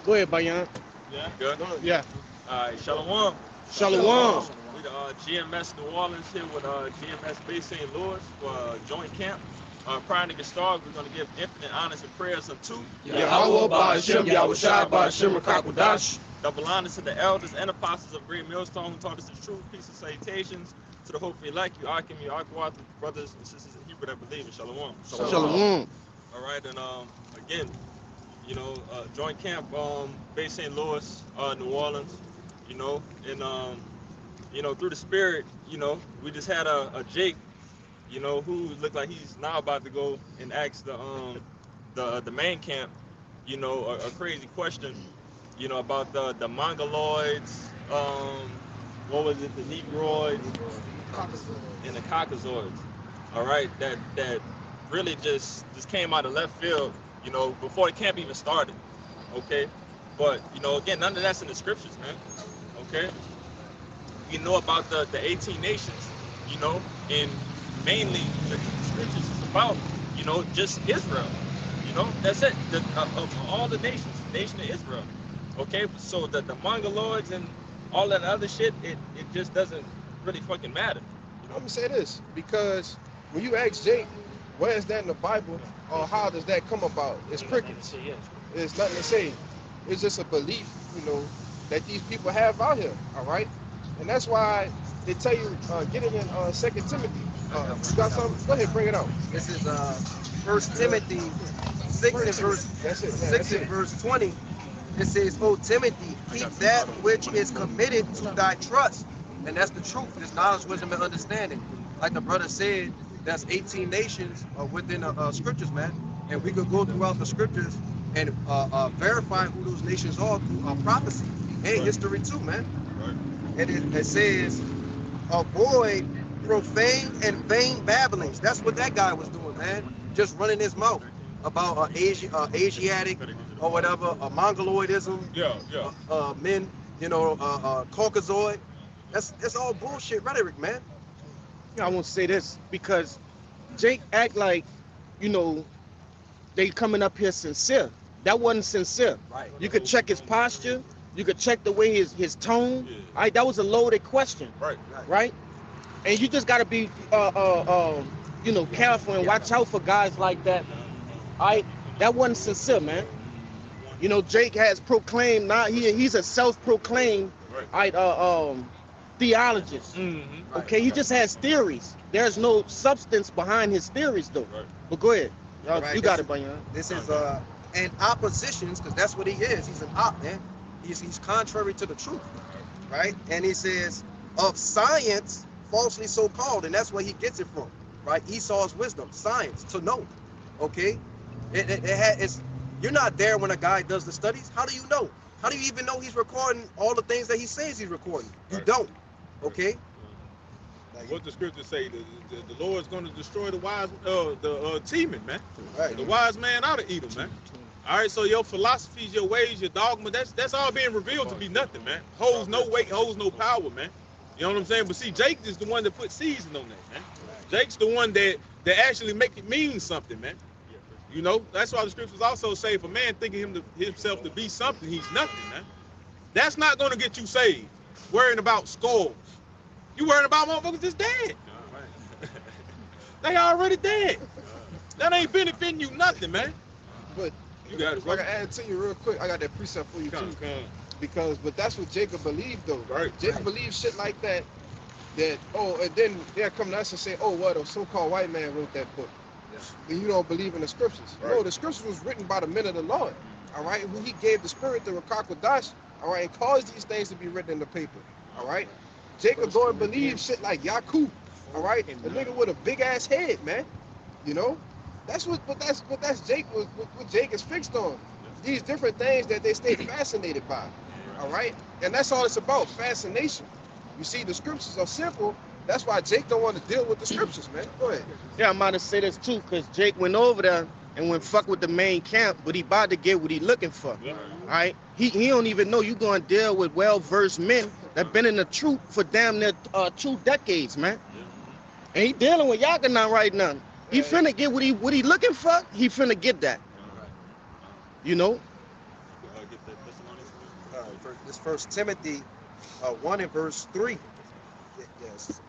Go ahead, Bayan. Yeah, good. Yeah. All right, Shalom. Shalom. We the GMS New Orleans here with GMS Bay St. Louis for joint camp. Prior to get started, we're going to give infinite honors and prayers unto Yahweh Ba'Shem, Yahushua Ba'Shem, Rakakwadash. double honors to the elders and apostles of Great Millstone who taught us the truth, peace, and salutations. To the hopefully like you, Akim, you, Akwat, brothers and sisters in Hebrew that believe in Shalom. Shalom. All right, and again, joint camp, Bay St. Louis, New Orleans, and through the spirit, we just had a Jake, who looked like he's now about to go and ask the main camp, a crazy question, about the Mongoloids, what was it, the Negroids, and the Caucasoids. All right, that really just came out of left field, before the camp even started. Okay, but again, none of that's in the scriptures, man. Okay, you know about the 18 nations, and mainly the scriptures is about, just Israel. That's it. Of all the nations, the nation of Israel. Okay, so the Mongoloids and all that other shit, it just doesn't really fucking matter. Let me say this, because when you ask Jake, where is that in the Bible, or how does that come about? It's crickets. It's nothing to say. It's just a belief, that these people have out here, all right? And that's why they tell you, get it in 2 Timothy. You got something? Go ahead, bring it out. This is 1 Timothy 6 and verse That's it, man. 6 and verse 20. It says, "O Timothy, keep that which is committed to thy trust." And that's the truth. It's knowledge, wisdom, and understanding. Like the brother said, that's 18 nations within the scriptures, man. And we could go throughout the scriptures and verify who those nations are through prophecy and history too, man. Right. And it says, avoid profane and vain babblings. That's what that guy was doing, man. Just running his mouth about Asiatic or whatever, Mongoloidism, men, Caucasoid. That's all bullshit rhetoric, man. I won't say this because Jake act like, they coming up here sincere. That wasn't sincere. Right. You could check his posture. You could check the way his tone. Yeah. All right, that was a loaded question. Right? And you just gotta be careful and watch out for guys like that. All right, that wasn't sincere, man. Jake has proclaimed, now he's a self-proclaimed theologist. Mm-hmm. Okay, he just has theories. There's no substance behind his theories, though. Right. But go ahead. Right, You got it, Bayan. This is and oppositions, because that's what he is. He's an op, man. He's contrary to the truth, right? And he says of science, falsely so called, and that's where he gets it from, right? Esau's wisdom, science, to know. Okay, it's you're not there when a guy does the studies. How do you know? How do you even know he's recording all the things that he says he's recording? You don't. Okay. What the scriptures say, the Lord's going to destroy the wise, teaming, man. Right. The wise man ought to eat them, man. All right, so your philosophies, your ways, your dogma, that's all being revealed to be nothing, man. Holds no weight, holds no power, man. You know what I'm saying? But see, Jake is the one that put season on that, man. Jake's the one that actually make it mean something, man. That's why the scriptures also say, if a man thinking himself to be something, he's nothing, man. That's not going to get you saved. Worrying about skulls. You worrying about motherfuckers that's dead. They already dead. That ain't benefiting you nothing, man. But You got it, like I bro. add to you real quick, I got that precept for you too. But that's what Jacob believed though. Right. Jacob believed shit like that, and then they'll come to us and say, oh, well, the so-called white man wrote that book. And you don't believe in the scriptures. Right. No, the scriptures was written by the men of the Lord. All right, who he gave the spirit to Rakakwadash, all right, and caused these things to be written in the paper. All right. Jacob go and believe shit like Yaku, all right, a nigga with a big ass head, man. That's what Jake what Jake is fixed on. These different things that they stay fascinated by, all right, and that's all it's about, fascination. You see, the scriptures are simple. That's why Jake don't want to deal with the scriptures, man. Go ahead. Yeah, I'm about to say this too, because Jake went over there and went fuck with the main camp, but he about to get what he looking for. Yeah. All right, he don't even know you going to deal with well-versed men that been in the truth for damn near 2 decades, man. And he dealing with Yaganan right now. He finna get what he looking for. He finna get that. Get that. That's This First Timothy 1 and verse 3. Yes.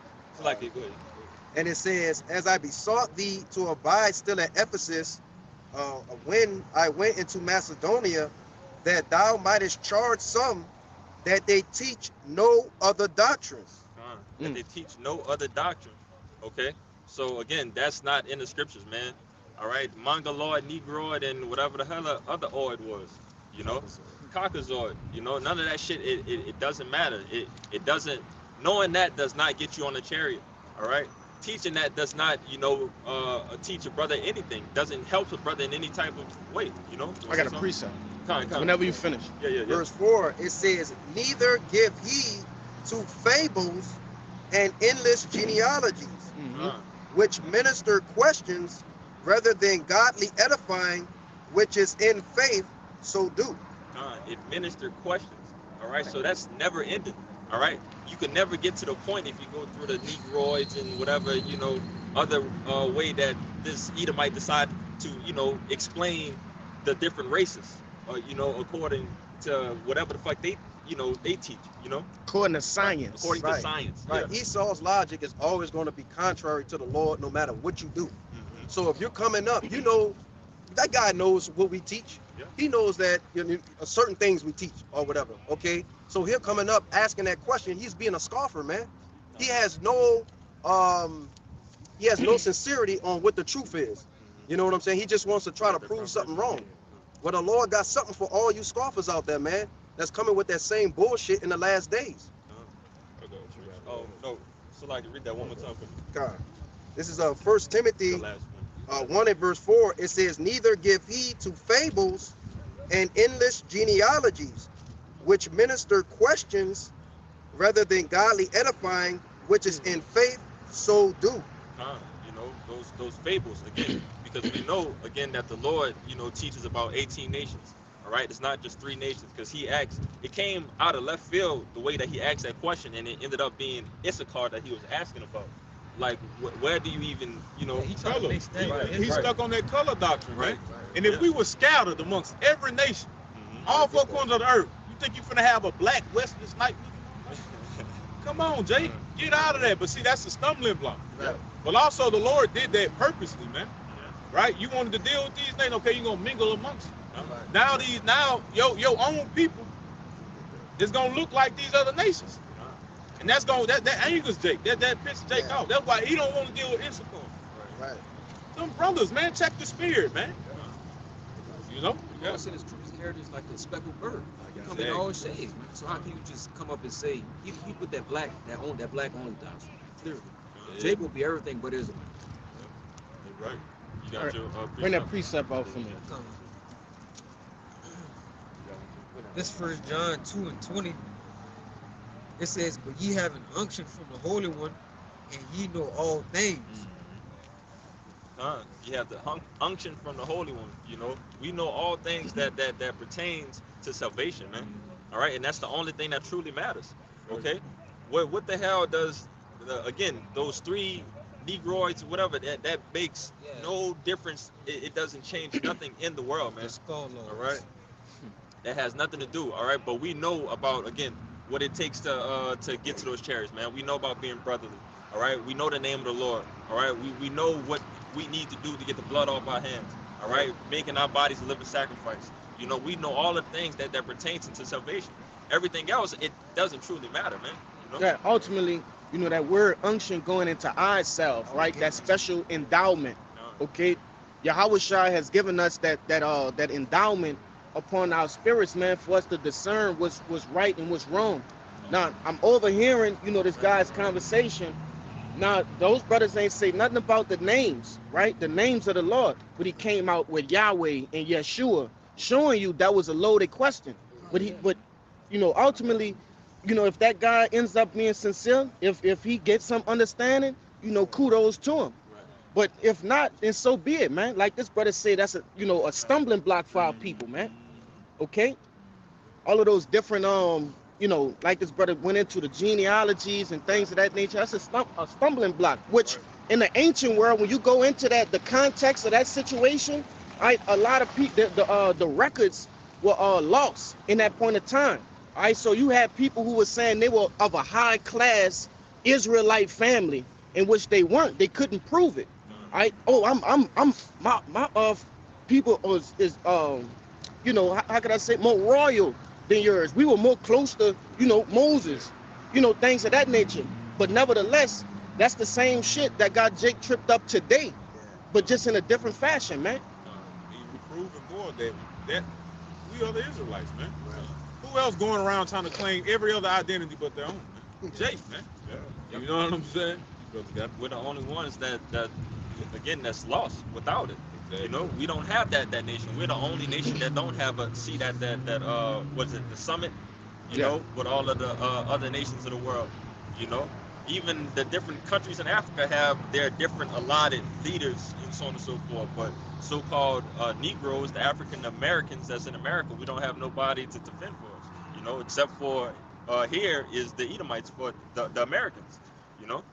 Like it, go ahead. And it says, "As I besought thee to abide still at Ephesus, when I went into Macedonia, that thou mightest charge some that they teach no other doctrines." That they teach no other doctrine. Okay, so again, that's not in the scriptures, man. All right, Mongoloid, Negroid, and whatever the hell other oid was, you know, Caucasoid, you know, none of that shit. It doesn't matter. It doesn't. Knowing that does not get you on the chariot. All right, teaching that does not, you know, teach a brother anything. Doesn't help a brother in any type of way. You know. I got a precept. Come. Whenever you finish. Yeah. Verse 4, it says, "Neither give heed to fables and endless genealogies, which minister questions rather than godly edifying, which is in faith, so do." It ministered questions. All right, so that's never ending. All right, you can never get to the point if you go through the Negroids and whatever, you know, other way that this Edomite decide to, you know, explain the different races, you know, according to whatever the fuck they, you know, they teach, you know, According to science. according to science. Right. Yeah. Esau's logic is always going to be contrary to the Lord no matter what you do. So if you're coming up, you know, that guy knows what we teach. Yeah. He knows that, you know, certain things we teach or whatever. Okay. So him coming up asking that question, he's being a scoffer, man. He has no sincerity on what the truth is. You know what I'm saying? He just wants to try to prove something wrong. Well, the Lord got something for all you scoffers out there, man. That's coming with that same bullshit in the last days. Oh no, so like read that one more time for me. God. This is 1 Timothy The last one. 1 and verse 4. It says, "Neither give heed to fables and endless genealogies, which minister questions rather than godly edifying, which is in faith, so do." You know, those fables again, because we know again that the Lord, you know, teaches about 18 nations. All right, it's not just 3 nations, because he asked. It came out of left field the way that he asked that question, and it ended up being Issachar that he was asking about. Like, where do you even, you know? He color. Right. He's stuck on that color doctrine, right? Right. And if we were scattered amongst every nation, all 4 corners of the earth, you think you're finna have a black Wesley Snipe? Come on, Jake, get out of that. But see, that's a stumbling block. Right. But also, the Lord did that purposely, man. Right? You wanted to deal with these things, okay? You're gonna mingle amongst them. Now your own people is gonna look like these other nations, and that's gonna that angers Jake. That pisses Jake off. That's why he don't want to deal with Issachar. Right. Some brothers, man, check the spirit, man. You know? You gotta say this truth is heritage like a speckled bird. You come in all shades, man. So how can you just come up and say he put that black only doctrine? Clearly, Jake will be everything but Israel. Right. You got All right. your Bring that precept out for me. This 1 John 2 and 20. It says, "But ye have an unction from the Holy One, and ye know all things." You have the unction from the Holy One. You know, we know all things that pertains to salvation, man. All right, and that's the only thing that truly matters. Okay, what the hell does again those 3 Negroids, whatever, that makes no difference. It doesn't change nothing in the world, man. All right, that has nothing to do. All right, but we know about again what it takes to get to those chariots, man. We know about being brotherly. All right, we know the name of the Lord. All right, we know what we need to do to get the blood off our hands. All right, making our bodies a living sacrifice. You know, we know all the things that pertains to salvation. Everything else, it doesn't truly matter, man. You know? Yeah, ultimately, you know, that word unction going into ourselves, right? That special endowment. Okay, Yahweh Shai has given us that endowment upon our spirits, man, for us to discern what's right and what's wrong. Now, I'm overhearing, you know, this guy's conversation. Now, those brothers ain't say nothing about the names, right? The names of the Lord. But he came out with Yahweh and Yeshua, showing you that was a loaded question. But you know, ultimately, you know, if that guy ends up being sincere, if he gets some understanding, you know, kudos to him. But if not, then so be it, man. Like this brother said, that's a stumbling block for our people, man. Okay? All of those different you know, like this brother went into the genealogies and things of that nature. That's a stumbling block, which in the ancient world, when you go into that, the context of that situation, right, a lot of people, the records were lost in that point of time. All right, so you had people who were saying they were of a high class Israelite family, in which they weren't. They couldn't prove it. All right. Oh, I'm my people is you know, how could I say, more royal than yours. We were more close to, you know, Moses, you know, things of that nature. But nevertheless, that's the same shit that got Jake tripped up today, but just in a different fashion, man. We proving more that we are the Israelites, man. Who else going around trying to claim every other identity but their own, man? Jake, man. Yeah. You know what I'm saying? We're the only ones that again, that's lost without it. You know, we don't have that nation. We're the only nation that don't have a seat at that was it the summit? You know, with all of the other nations of the world. You know, even the different countries in Africa have their different allotted leaders and so on and so forth. But so-called Negroes, the African Americans that's in America, we don't have nobody to defend for us. You know, except for here is the Edomites for the Americans. You know.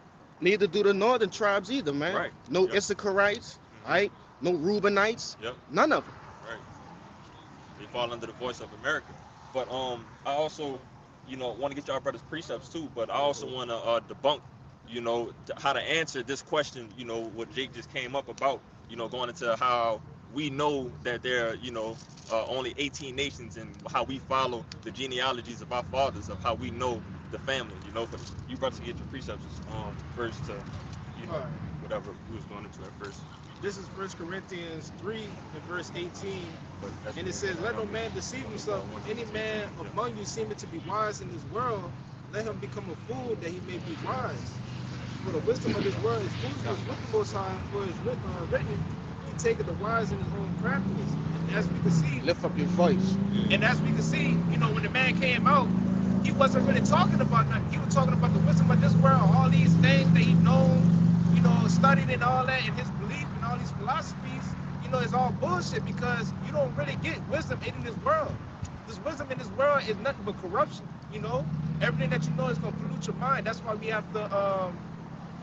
Neither do the northern tribes either, man. Right. No Issacharites, right? No Reubenites. Yep. None of them. Right. They fall under the voice of America. But I also, you know, want to get y'all brothers precepts too. But I also want to debunk, you know, how to answer this question. You know, what Jake just came up about. You know, going into how we know that there are, you know, only 18 nations, and how we follow the genealogies of our fathers, of how we know the family. You know, but you brothers can get your precepts first to, you know, whatever we was going into at first. This is 1 Corinthians 3 and verse 18. And it says, let no man deceive himself. If any man among you seemeth to be wise in this world, let him become a fool that he may be wise. For the wisdom of this world is foolishness with the Most High, for it is written, he taketh the wise in his own craftiness. And as we can see, Lift up your voice. and as we can see, you know, when the man came out, he wasn't really talking about nothing. He was talking about the wisdom of this world, all these things that he known, you know, studied and all that, and his belief and all these philosophies, you know, it's all bullshit, because you don't really get wisdom in this world. This wisdom in this world is nothing but corruption, you know? Everything that you know is going to pollute your mind. That's why we have to,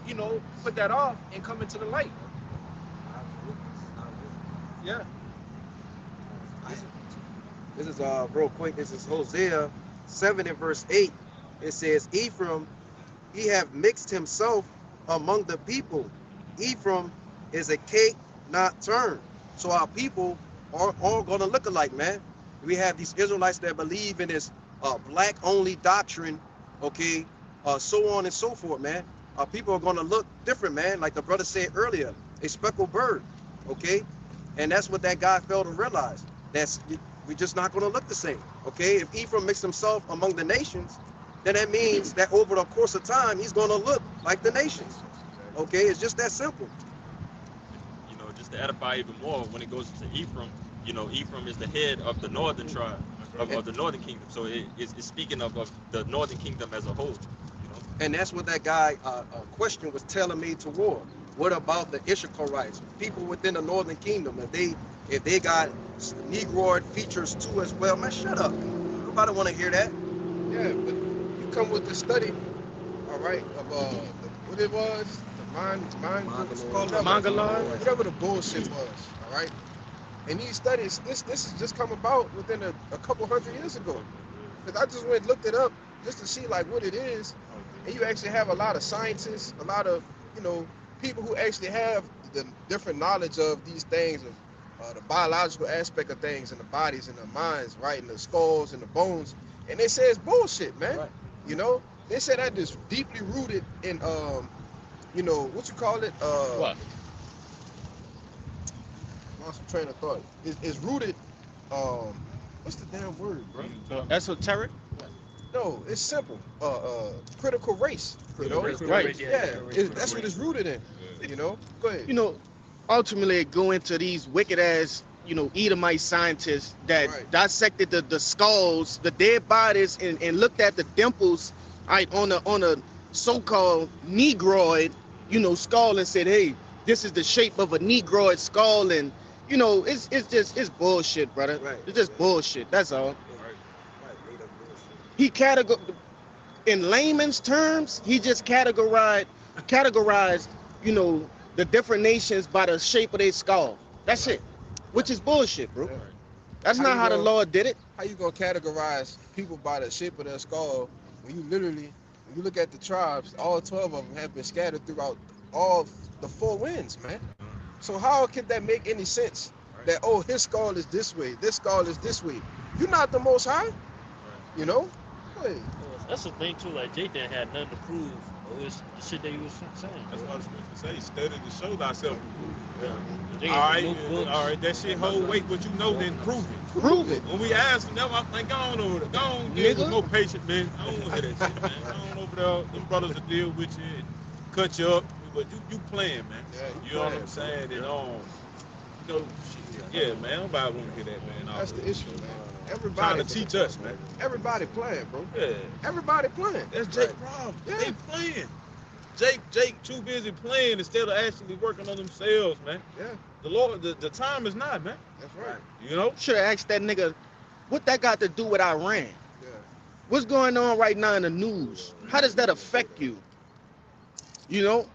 you know, put that off and come into the light. Yeah. This is real quick. This is Hosea 7 and verse 8. It says, Ephraim, he have mixed himself among the people. Ephraim is a cake not turned. So our people are all gonna look alike, man. We have these Israelites that believe in this black only doctrine, okay, so on and so forth, man. Our people are gonna look different, man. Like the brother said earlier, a speckled bird, okay? And that's what that guy failed to realize. We're just not gonna look the same, okay? If Ephraim mixed himself among the nations, then that means that over the course of time, he's gonna look like the nations, okay? It's just that simple. You know, just to edify even more, when it goes to Ephraim, you know, Ephraim is the head of the northern tribe, of the northern kingdom. So it's speaking of the northern kingdom as a whole. You know? And that's what that guy question was telling me toward. What about the Issacharites, people within the northern kingdom? If they got Negroid features too as well, man, shut up. Nobody want to hear that. Yeah, but you come with the study, all right, of what it was, the Mongoloid. whatever the bullshit was, all right. And these studies, this has just come about within a couple hundred years ago. Because I just went and looked it up just to see like what it is, and you actually have a lot of scientists, a lot of, you know, people who actually have the different knowledge of these things, of the biological aspect of things in the bodies and the minds, right, and the skulls and the bones, and they say it's bullshit, man. Right. You know, they say that is deeply rooted in, you know, what you call it? What? Lost train of thought. It's rooted. What's the damn word, bro? Esoteric? No, it's simple. Critical race. You know, Right. Yeah, that's what it's rooted in. You know, go ahead. You know, ultimately it go into these wicked ass, you know, Edomite scientists that dissected the skulls, the dead bodies, and looked at the dimples, right, on a so-called Negroid, you know, skull, and said, hey, this is the shape of a Negroid skull, and you know, it's bullshit, brother. Right. It's just bullshit. That's all. He in layman's terms, he just categorized, you know, the different nations by the shape of their skull. That's it, which is bullshit, bro. That's not how the Lord did it. how you gonna categorize people by the shape of their skull when you literally, when you look at the tribes, all 12 of them have been scattered throughout all the 4 winds, man. So how can that make any sense? That, oh, his skull is this way, this skull is this way. You're not the Most High, you know? Hey, That's the thing too. Like Jake didn't have nothing to prove. It was the shit that he was saying. That's what I was supposed to say. Study to show thyself. Jake All right, no books. all right. That shit hold weight. What you know, then prove it. Prove it. When we ask them, I'm like, go on over there. Go on, get with more patient, man. I don't want to hear that shit, man. Go on over there. Them brothers will deal with you and cut you up. But you playing, man. Yeah, You know what I'm saying? And you know, shit. Yeah, man. Nobody want to hear that, man. that's the issue, man. Trying Everybody to teach us, man. Everybody playing, bro. Yeah. Everybody playing. That's Jake's problem. Yeah. They playing. Jake too busy playing instead of actually working on themselves, man. Yeah, The Lord, the time is not, man. that's right. You know? Should have asked that nigga, what that got to do with Iran? Yeah. What's going on right now in the news? How does that affect you? You know?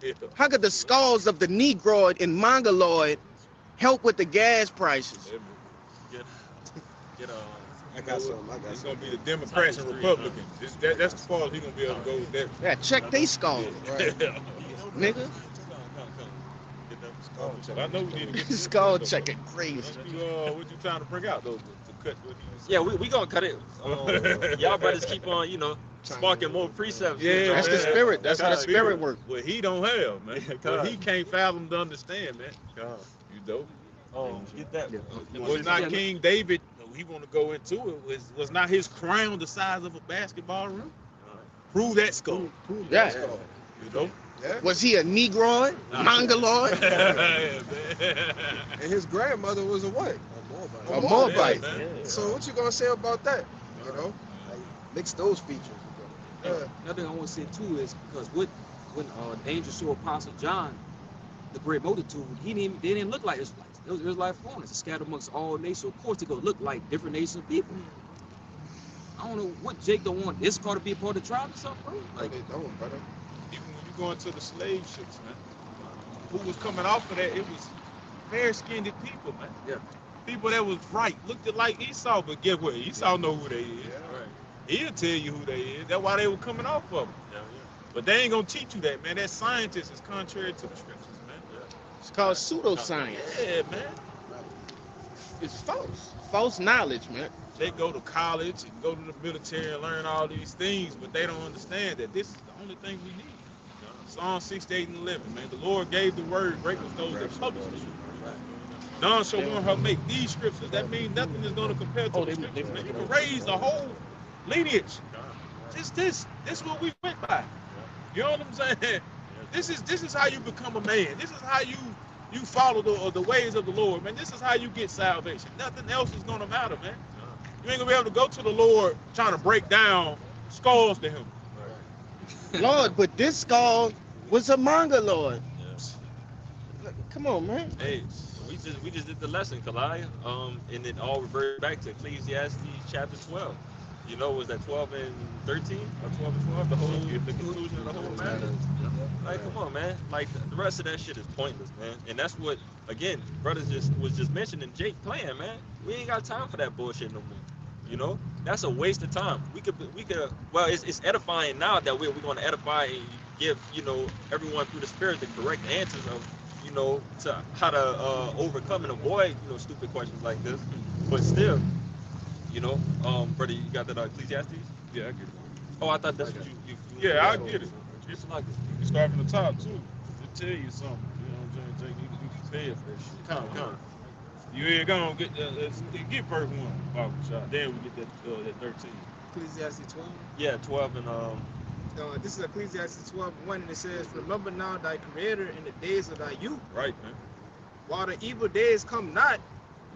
Yeah. How could the skulls of the Negroid and Mongoloid help with the gas prices? Get I got some. It's gonna be the Democrats and Republicans. That's the part he's gonna be able to go with that. Yeah, check they skulls, Right. nigga. Get that. I know we need to get Skull checking crazy. What you trying to bring out though? To cut what he was Yeah, we gonna cut it. Y'all brothers keep on, sparking more precepts. Yeah, That's the man. spirit. That's how the the spirit works. What he don't have, man. What he can't fathom to understand, man. God. You dope. Get that. Was not King David. He want to go into it. Was not his crown the size of a basketball rim? Prove that skull. Prove Yeah. that skull. You know. Yeah. Was he a Negroid? Mongoloid? Yeah, man. And his grandmother was a what? A Moabite. Yeah, man. So what you gonna say about that? You know, mix those features together. Yeah. Another thing I want to say too is because when the angel saw Apostle John, the great multitude, they didn't look like Israelites. It was Israelite foreigners scattered amongst all nations. So of course, they gonna look like different nations of people. I don't know what Jake don't want Issachar to be a part of the tribe or something, bro. Like they don't, brother. Even when you go into the slave ships, man, who was coming off of that, it was fair-skinned people, man. Yeah. People that was bright, looked like Esau, but guess what? Esau know who they is. Yeah. Right. He'll tell you who they is. That's why they were coming off of them. Yeah, But they ain't gonna teach you that, man. That scientist is contrary to the scriptures, man. It's called pseudoscience. Yeah, man. It's false. False knowledge, man. They go to college and go to the military and learn all these things, but they don't understand that this is the only thing we need. Psalm 68 and 11, man. The Lord gave the word, great was those that published it. None shall want her make these scriptures. That means nothing is going to compare to the scriptures, man. You can raise a whole lineage. This is what we went by. You know what I'm saying? This is how you become a man. This is how you follow the ways of the Lord, man. This is how you get salvation. Nothing else is going to matter, man. You ain't going to be able to go to the Lord trying to break down skulls to him. Lord, but this skull was a Mongoloid. Yes. Come on, man. Hey, we just did the lesson, Kalai, and it all reverted back to Ecclesiastes chapter 12. Was that 12 and 13 or 12 and 12? The conclusion of the whole matter. Like, come on, man. Like the rest of that shit is pointless, man. And that's what, again, brothers was just mentioning Jake playing, man. We ain't got time for that bullshit no more. That's a waste of time. We could. Well, it's edifying now that we're going to edify and give, everyone through the Spirit the correct answers of, to how to overcome and avoid, stupid questions like this. But still, brother, you got that Ecclesiastes? Yeah, I get it. Oh, I thought that's what you Yeah, I get it. It's like You can start from the top, too. To tell you something. You know what I'm saying? Jake, you prepared for that shit. Come. You ain't gonna get verse 1, Bible shot. Then we get that 13. Ecclesiastes 12. Yeah, 12 and This is Ecclesiastes 12:1, and it says, "Remember now thy Creator in the days of thy youth, Right, man. while the evil days come not,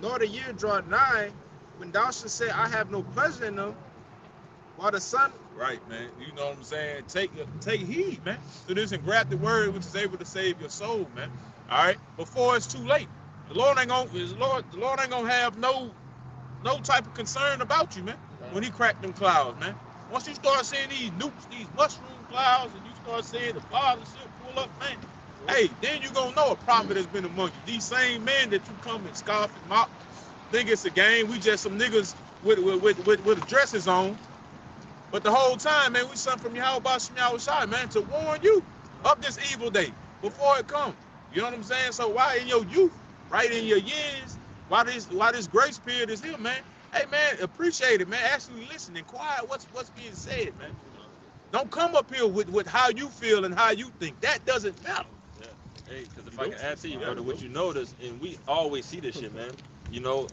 nor the year draw nigh, when thou shalt say, I have no pleasure in them, while the sun." Right, man. You know what I'm saying? Take heed, man, to this engrafted word which is able to save your soul, man. All right, before it's too late. The Lord ain't gonna have no type of concern about you, man. When He cracked them clouds, man. Once you start seeing these nukes, these mushroom clouds, and you start seeing the clouds and shit pull up, man. Hey, then you gonna know a prophet has been among you. These same men that you come and scoff and mock, think it's a game. We just some niggas with dresses on. But the whole time, man, we something from Yahweh Shai, man, to warn you of this evil day before it comes. You know what I'm saying? So why in your youth, right in your years, why this grace period is here, man? Hey, man, appreciate it, man. Actually listen and quiet what's being said, man. Don't come up here with how you feel and how you think. That doesn't matter. Yeah. Hey, because if I can add to you, brother, what you notice, and we always see this shit, man. You know,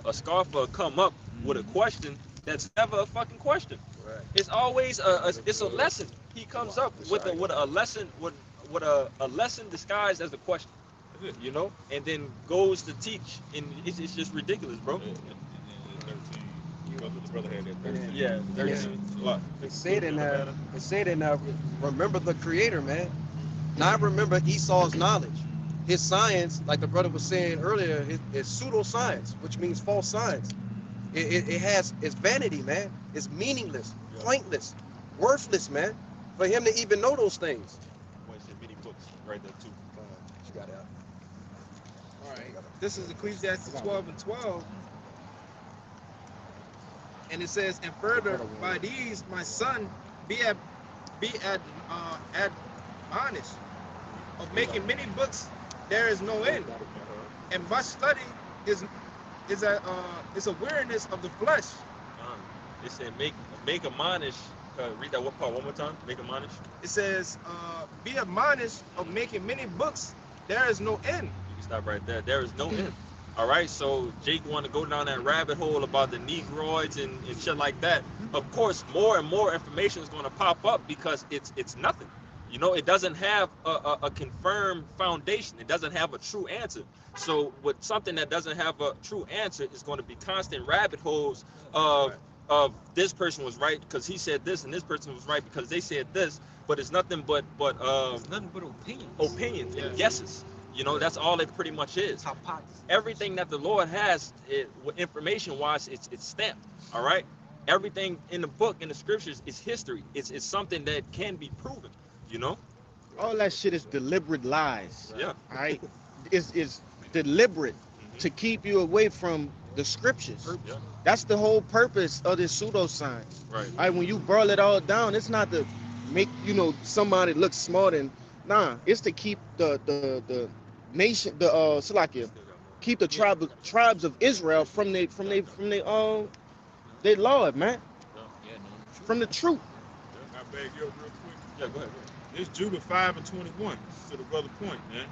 a scoffer come up with a question that's never a fucking question. Right. It's always it's a lesson. He comes up with a lesson with a lesson disguised as a question. You know, and then goes to teach, and it's just ridiculous, bro. Yeah, It said in remember the Creator, man. Not remember Esau's knowledge. His science, like the brother was saying earlier, is pseudoscience, which means false science. It's vanity, man. It's meaningless, pointless, worthless, man. For him to even know those things. Many books right there too. You got it out. All right. This is Ecclesiastes 12:12. And it says, and further, by these, my son, be admonished. Of making many books, there is no end. And much study is a weariness of the flesh. It said make admonish. Read that part one more time. Make admonish. It says, be admonished of making many books, there is no end. You can stop right there. There is no end. All right, so Jake want to go down that rabbit hole about the Negroids and shit like that. Of course, more and more information is going to pop up because it's nothing. You know, it doesn't have a confirmed foundation. It doesn't have a true answer. So with something that doesn't have a true answer, it's going to be constant rabbit holes of this person was right because he said this, and this person was right because they said this. But it's nothing but It's nothing but opinions and guesses. You know, that's all it pretty much is. Everything that the Lord has, information-wise, it's stamped. All right. Everything in the book, in the scriptures, is history. It's something that can be proven. You know. All that shit is deliberate lies. Yeah. All right. It's deliberate to keep you away from the scriptures. Yeah. That's the whole purpose of this pseudoscience. Right. All right. When you boil it all down, it's not to make somebody look smart and it's to keep the nation, keep the tribes of Israel from their Lord, man. From the truth. I beg you real quick. Yeah, go ahead. It's Judah 5:21 to the brother point, man.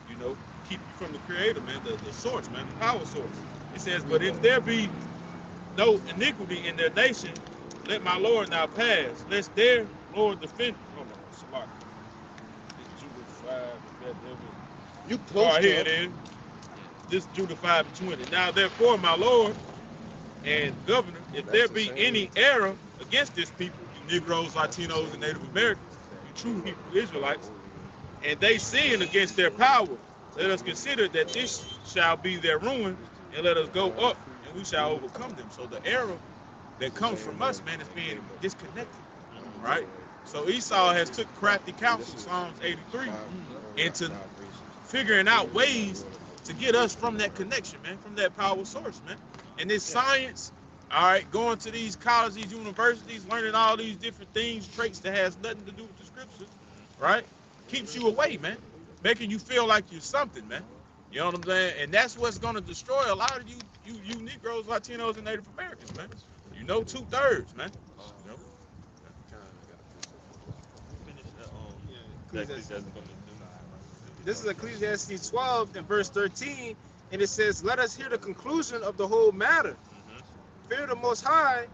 You know, keep you from the Creator, man, the source, man, the power source. It says, but if there be no iniquity in their nation, let my Lord now pass, lest their Lord defend. Hold on, Salaki. It's Judah 5. You close Oh, to here it is. This is Judah 5:20. Now therefore, my Lord and Governor, if there be any error against this people, you Negroes, Latinos, and Native Americans, you true Hebrew Israelites, and they sin against their power, let us consider that this shall be their ruin, and let us go up, and we shall overcome them. So the error that comes from us, man, is being disconnected, right? So Esau has took crafty counsel, Psalms 83, into figuring out ways to get us from that connection, man, from that power source, man. And this science, all right, going to these colleges, these universities, learning all these different things, traits that has nothing to do with the scriptures, right, keeps you away, man, making you feel like you're something, man. You know what I'm saying? And that's what's going to destroy a lot of you Negroes, Latinos, and Native Americans, man. You know, 2/3, man. You know? This is Ecclesiastes 12 and verse 13, and it says, let us hear the conclusion of the whole matter. Fear the Most High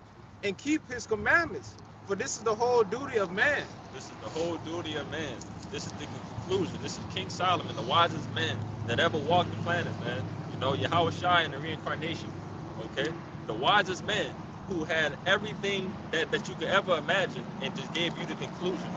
and keep his commandments, for this is the whole duty of man. This is the whole duty of man. This is the conclusion. This is King Solomon, the wisest man that ever walked the planet, man. You know, Yahweh Shai and the reincarnation, okay? The wisest man who had everything that you could ever imagine and just gave you the conclusion,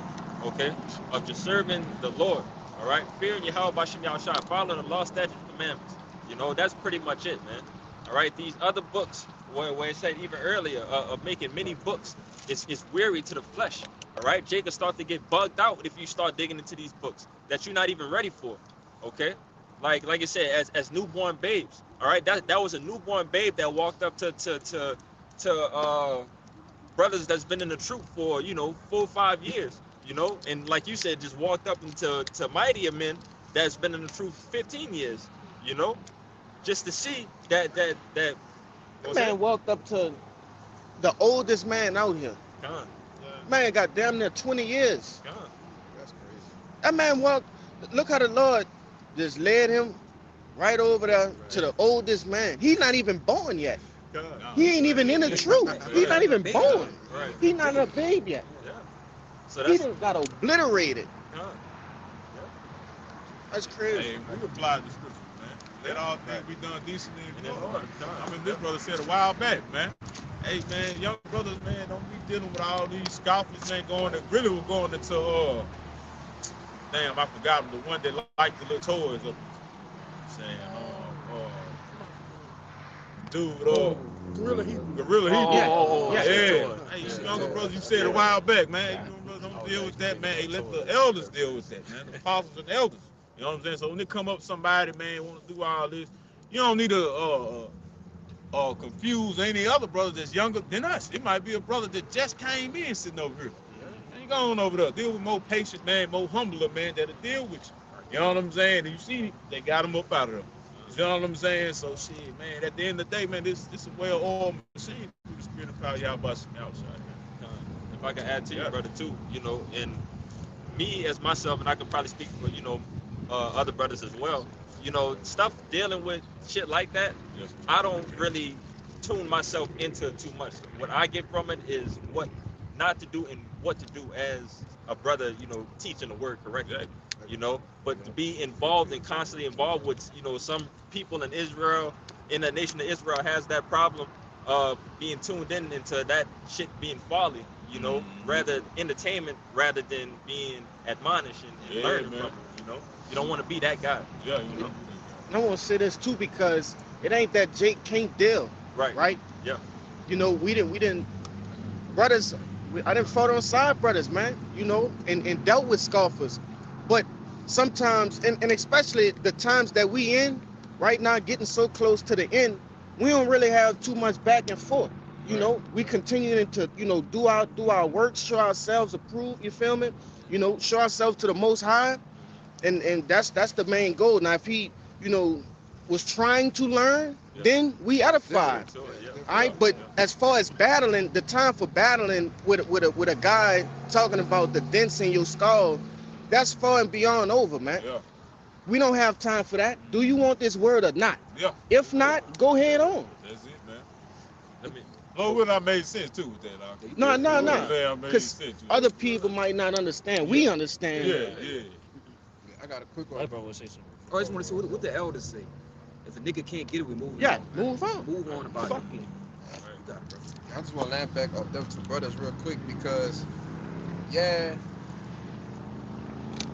okay, of just serving the Lord, all right? Fearing Yahweh Bashim Yahushua, following the law, statutes, commandments. You know, that's pretty much it, man. All right, these other books, where it said even earlier, of making many books, it's weary to the flesh. All right, Jacob start to get bugged out if you start digging into these books that you're not even ready for. Okay, like I said, as newborn babes. All right, that was a newborn babe that walked up to brothers that's been in the truth for 4 or 5 years, and like you said, just walked up into to mightier men that's been in the truth 15 years, just to see that Man walked up to the oldest man out here. Con, Man got damn near 20 years. con, That's crazy. That man walked. Look how the Lord just led him right over there to the oldest man. He's not even born yet. con. He ain't even in the truth. He's not even born. Right. He's not a babe yet. Yeah. So He that's done got obliterated. con. That's crazy. Hey, we apply the scriptures, man. Let all things be done decently and in order. I mean, this brother said a while back, man. Hey, man, young brothers, man, don't be dealing with all these scoffers, man, really was going into, damn, I forgot the one that liked the little toys up. Saying, dude, Gorilla Hebrew. Gorilla Hebrew. yeah. Hey, you younger brothers, you said a while back, man. You know, don't deal with that, man. Hey, let the elders deal with that, man. The apostles and elders. You know what I'm saying? So when they come up somebody, man, want to do all this, you don't need to confuse any other brother that's younger than us. It might be a brother that just came in sitting over here. Man, you go on over there. Deal with more patient, man, more humbler, man, that'll deal with you. You know what I'm saying? And you see, they got them up out of there. You know what I'm saying? So, shit, man, at the end of the day, man, this is a well-oiled machine through the spirit of power, y'all busting outside, man. If I can add to your brother too, and me as myself, and I can probably speak for other brothers as well. Stuff dealing with shit like that, Yes. I don't really tune myself into too much. What I get from it is what not to do and what to do as a brother, teaching the word correctly. But to be involved and constantly involved with, some people in Israel, in the nation of Israel, has that problem of being tuned in into that shit being folly, rather entertainment rather than being admonished and learning man. from it, You don't want to be that guy. Yeah, I want to say this too because it ain't that Jake can't deal, Right. right? Yeah. We didn't, brothers. I didn't fought on side brothers, man. And dealt with scoffers, but sometimes, and especially the times that we in right now, getting so close to the end, we don't really have too much back and forth. We continuing to do our work, show ourselves approved. You feel me? Show ourselves to the Most High, and that's the main goal. Now, if he was trying to learn, then we edified. So, yeah. All right, but as far as battling, the time for battling with a guy talking about the dents in your skull, that's far and beyond over, man. Yeah. We don't have time for that. Do you want this word or not? Yeah. If not, go head on. That's it, man. Let me. Lord, will I made sense too with that, Doc? No. Yeah, I made Because sense with other that. people might not understand. We understand. Yeah. I got a quick My one. brother would say something. I just want to see what the elders say. If a nigga can't get it, we move Yeah, on. Man. move on. Move on about Fuck it. it. You got it, bro. I just want to land back up them two brothers real quick because, yeah,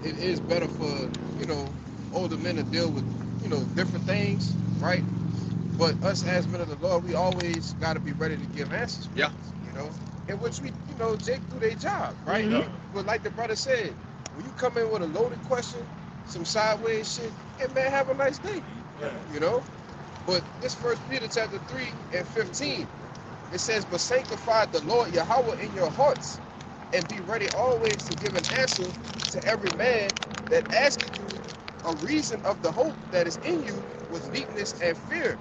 it is better for, older men to deal with, different things, right? But us as men of the Lord, we always got to be ready to give answers. Yeah. In which we, Jake do their job, right? Mhm. But like the brother said, when you come in with a loaded question, some sideways shit, hey man, have a nice day, But this First Peter chapter 3 and 15, it says, but sanctify the Lord Yahweh in your hearts, and be ready always to give an answer to every man that asketh you a reason of the hope that is in you with meekness and fear.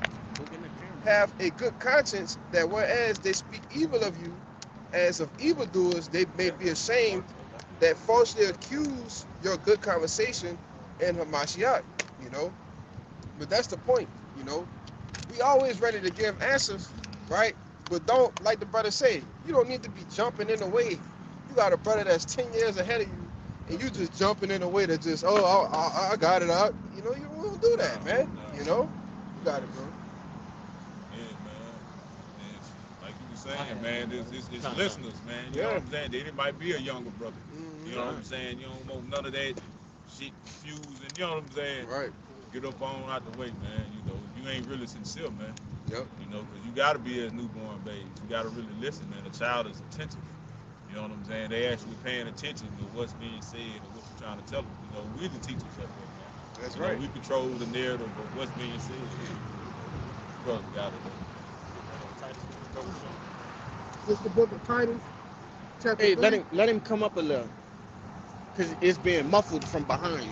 Have a good conscience, that whereas they speak evil of you, as of evildoers, they may be ashamed that falsely accuse your good conversation in Hamashiach, But that's the point, We always ready to give answers, right? But don't, like the brother say, you don't need to be jumping in the way. You got a brother that's 10 years ahead of you, and you just jumping in a way that just, I got it out. You don't do that, man. You got it, bro. Yeah, man. It's, like you were saying, man, it's listeners, man. You know Yeah. what I'm saying? They might be a younger brother. Mhm. You know what I'm saying? You don't want none of that shit confused, and you know what I'm saying? Right. Get up on out the way, man. You ain't really sincere, man. Yep. Because you got to be as newborn babes. You got to really listen, man. A child is attentive. You know what I'm saying? They actually paying attention to what's being said or what you're trying to tell them. We the teachers up there, man. That's You know, right. we control the narrative of what's being said. Brother got it. It's the book of Titus, chapter Hey, 3. let him come up a little, cause it's being muffled from behind you.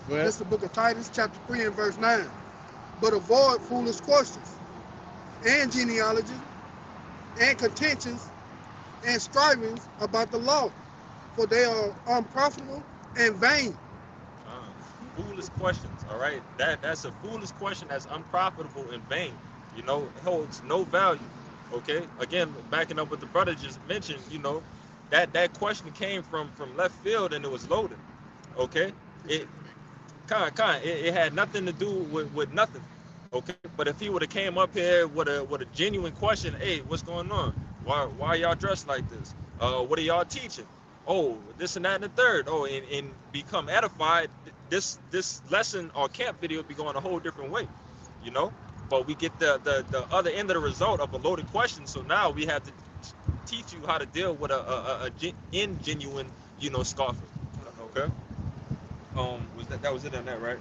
Well, This is the book of Titus, chapter 3 and verse 9. But avoid foolish questions and genealogy and contentions and strivings about the law, for they are unprofitable and vain. Foolish questions, all right? That's a foolish question that's unprofitable and vain. You know, it holds no value. Okay? Again, backing up what the brother just mentioned, you know, that question came from left field and it was loaded. Okay? It it had nothing to do with nothing. Okay? But if he would have came up here with a genuine question, hey, what's going on? Why y'all dressed like this? What are y'all teaching? Oh, this and that and the third. Oh, and become edified. This lesson or camp video be going a whole different way, you know. But we get the other end of the result of a loaded question. So now we have to teach you how to deal with a ingenuine, you know, scoffer. Okay. Was that was it on that, right?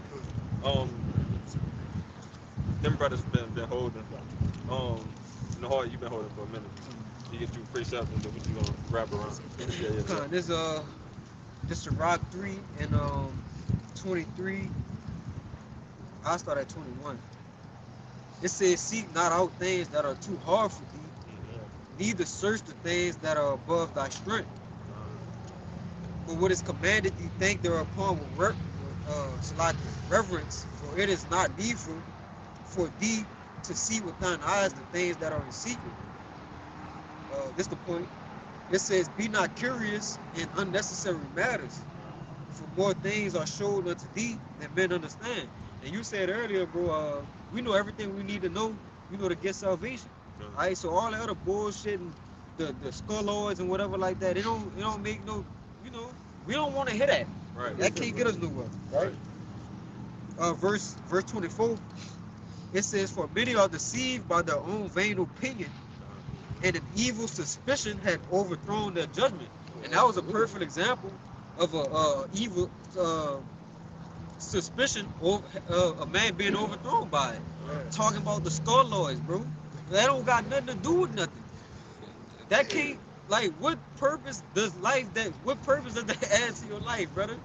Them brothers been holding. In the heart, you've been holding for a minute. You get through precept and then what you gonna wrap around? Yeah. This is Rock 3 and 23. I'll start at 21. It says, seek not out things that are too hard for thee, neither search the things that are above thy strength. But what is commanded thee, think thereupon with reverence, for it is not needful for thee to see with thine eyes the things that are in secret. This the point. It says, be not curious in unnecessary matters, for more things are shown unto thee than men understand. And you said earlier, bro, we know everything we need to know, you know, to get salvation. All right, so all the other bullshit and the scolloids and whatever like that, it don't make no, you know, we don't want to hear that. Right. That can't get us nowhere. Right. Verse 24, it says, for many are deceived by their own vain opinion, and an evil suspicion had overthrown their judgment. And that was a perfect example of a evil suspicion of a man being overthrown by it. Talking about the scolloids, bro. That don't got nothing to do with nothing. That can't, like, what purpose does that add to your life, brother?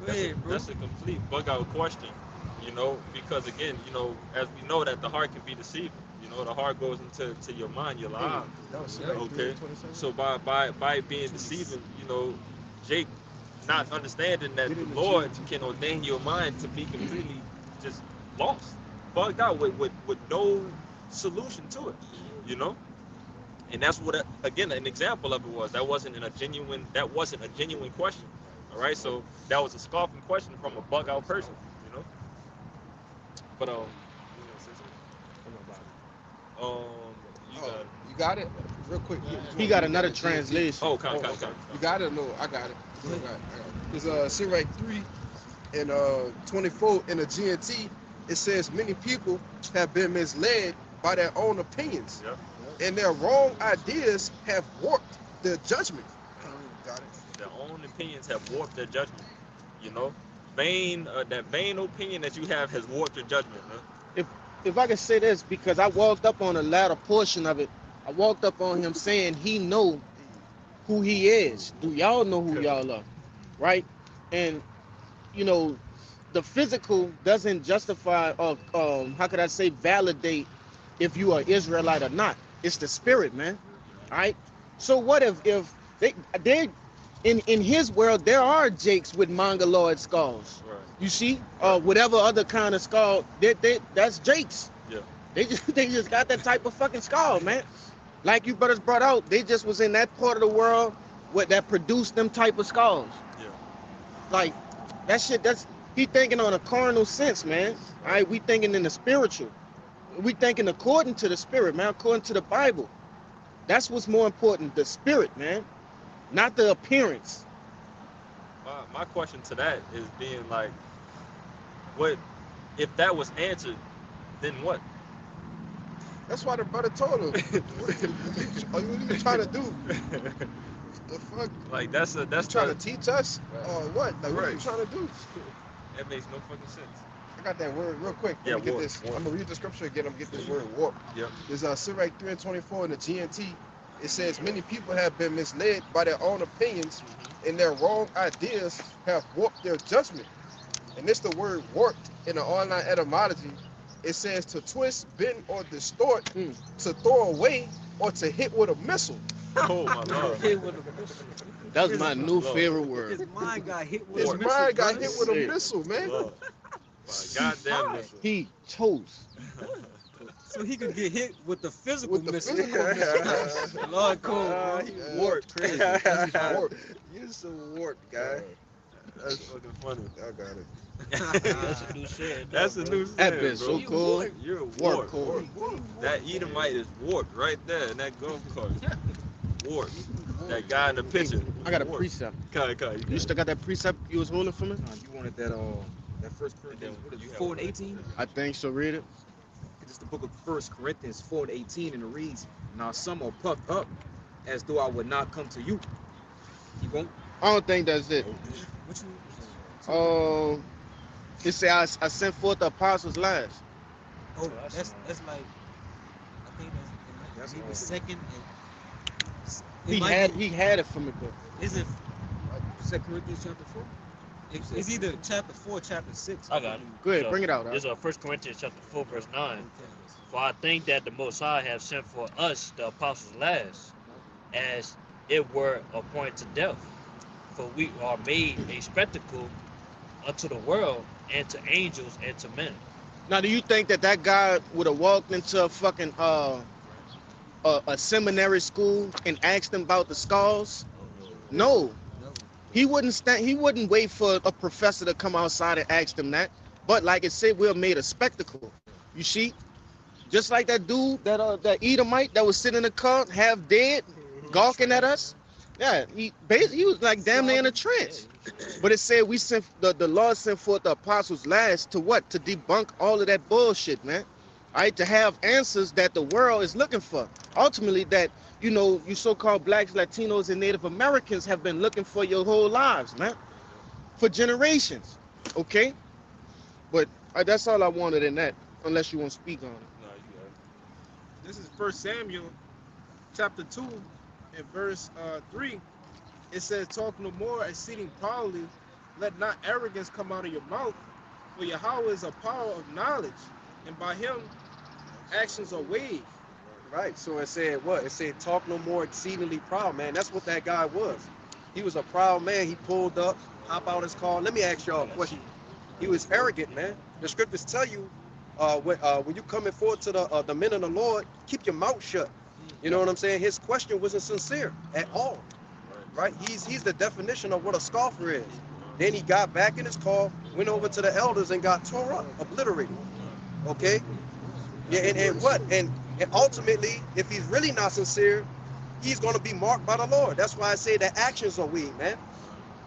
Go ahead, bro. That's a complete bug out question, you know, because again, you know, as we know that the heart can be deceiving. You know, the heart goes into your mind, your life. Okay. So by being deceiving, you know, Jake not understanding that the Lord can ordain your mind to be completely just lost, bugged out with no solution to it, you know. And that's what again an example of it was. That wasn't a genuine question. All right, so that was a scoffing question from a bug out person, you know. But You got it? Real quick. he got another translation. Oh, come. You got it? No, I got it. It's Sirach 3 and 24 in the GNT. It says many people have been misled by their own opinions, and their wrong ideas have warped their judgment. Got it. Their own opinions have warped their judgment. You know, that vain opinion that you have has warped your judgment. Huh? If I can say this, because I walked up on the latter portion of it, I walked up on him saying he know who he is. Do y'all know who y'all are? Right? And you know, the physical doesn't justify or how could I say validate if you are Israelite or not. It's the spirit, man. All right. So what if they in his world there are Jakes with mongoloid skulls. Right. You see, whatever other kind of skull, that's Jakes. Yeah. They just got that type of fucking skull, man. Like you brothers brought out, they just was in that part of the world that produced them type of skulls. Yeah. Like that shit. He thinking on a carnal sense, man. All right, we thinking in the spiritual. We thinking according to the spirit, man. According to the Bible. That's what's more important, the spirit, man, not the appearance. My question to that is being like, what if that was answered, then what? That's why the brother told him. What are you trying to do? The fuck? Like that's You trying to teach us or what? Like what are you Right. trying to do? That makes no fucking sense. I got that word real quick. Yeah, Let me get warp, this. warp. I'm gonna read the scripture again. I'm gonna get this word warp. Yep. There's Sirach 3 and 24 in the GNT. It says many people have been misled by their own opinions, and their wrong ideas have warped their judgment. And it's the word warped in the online etymology. It says to twist, bend, or distort, to throw away, or to hit with a missile. Oh my lord. Hit with a missile. That's my new Lord. favorite word. His mind got hit with His a missile. mind got brother. hit with a Shit. missile, man. Lord. My goddamn missile. He chose. So he could get hit with the physical With the missile. physical missile. Lord, cool. He Yeah, warped. crazy. This is warped. You're so warped, guy. That's fucking funny. I got it. That's a new saying. That's now, a bro. new That saying, bitch bro. so cool. You're Warp warped. cool. That Edomite is warped right there in that golf cart. Warped. That guy in the picture. I got a warped. precept. Kai, You still got that precept you was holding for me? You wanted that First Corinthians, what is it, 4 and 18? I think so. Read it. It's the book of First Corinthians 4 and 18, and it reads, "Now some are puffed up, as though I would not come to you." Keep going. I don't think that's it. What you? It say I sent forth the apostles last. Oh, that's that's like, I think that's maybe second. He had it for me, but Is it 2 Corinthians chapter 4? It's either chapter 4 or chapter 6. I got it. go ahead, So, bring it out. This is 1 Corinthians chapter 4, verse 9. For I think that the Most High have sent for us, the apostles last, as it were appointed to death. For we are made a spectacle unto the world, and to angels, and to men. Now, do you think that guy would have walked into a fucking a seminary school and asked them about the scars? No. He wouldn't stand. He wouldn't wait for a professor to come outside and ask them that. But like I said, we're made a spectacle. You see, just like that dude, that Edomite that was sitting in the car, half dead, gawking at us. Yeah, he was like damn near in a trance. But it said we sent the Lord sent forth the apostles last to what? To debunk all of that bullshit, man. All right, to have answers that the world is looking for. Ultimately, that you so-called blacks, Latinos, and Native Americans have been looking for your whole lives, man, for generations. Okay, but that's all I wanted in that. Unless you want to speak on it. No, you got it. This is 1 Samuel chapter 2 and verse 3. It says, "Talk no more exceeding proudly, let not arrogance come out of your mouth, for Yahweh is a power of knowledge, and by him actions are weighed." Right. So it said what? It said talk no more exceedingly proud, man. That's what that guy was. He was a proud man. He pulled up, hop out his car. Let me ask y'all a question. He was arrogant, man. The scriptures tell you when you coming forward to the men of the Lord, keep your mouth shut. You know what I'm saying? His question wasn't sincere at all. Right? He's the definition of what a scoffer is. Then he got back in his car, went over to the elders and got tore up, obliterated. Okay? Yeah, and what? And ultimately, if he's really not sincere, he's going to be marked by the Lord. That's why I say the actions are weak, man.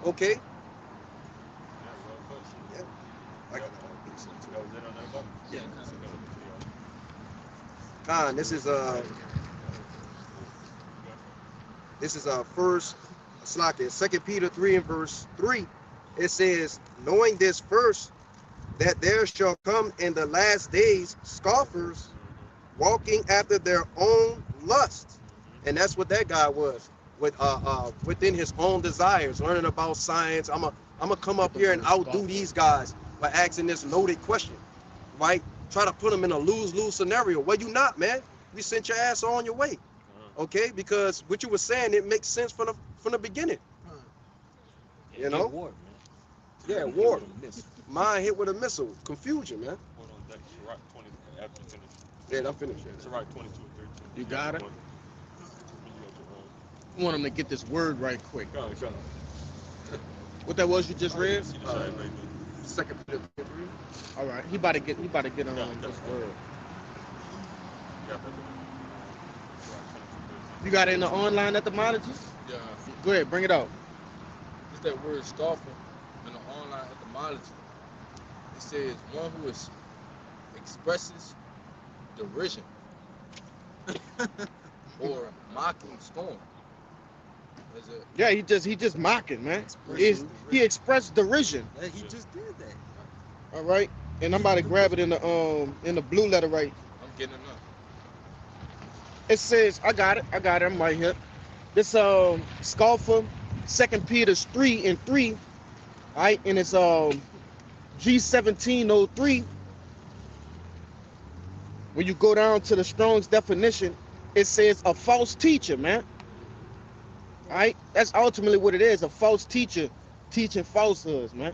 Okay? Yeah. I got that all piece. That was it on that button? Yeah. Khan, this is first Slakia, 2 Peter 3 and verse 3. It says, "Knowing this first, that there shall come in the last days scoffers, walking after their own lusts." And that's what that guy was, with within his own desires, learning about science. I'm gonna come up here and outdo these guys by asking this loaded question, right? Try to put them in a lose-lose scenario. Well, you not, man. We sent your ass on your way, okay? Because what you were saying, it makes sense from the beginning. Yeah, You know? get warped, man. Yeah, war. Mind hit with a missile. Confusion, man. Hold on, that's Sirach 20 after you finish. Yeah, I'm finished. Sirach 22 and 13. You got it? When you got your, I want him to get this word right quick. Go on. What that was you just read? See the side right there. 2 Peter 3. All right, he about to get on Yeah, this word. Yeah, that's it. You got it in the online etymology? Yeah, Go ahead, bring it out. it's that word scoffer in the online etymology. It says one who expresses derision or mocking scorn. Is it? Yeah, he just mocking, man. He expressed derision. He just did that. All right, and I'm about to grab it in the blue letter right. I'm getting enough. It says, I got it, I'm right here. This scoffer, 2 Peter 3:3, all right, and it's G1703. When you go down to the Strong's definition, it says a false teacher, man. All right, that's ultimately what it is, a false teacher teaching falsehoods, man.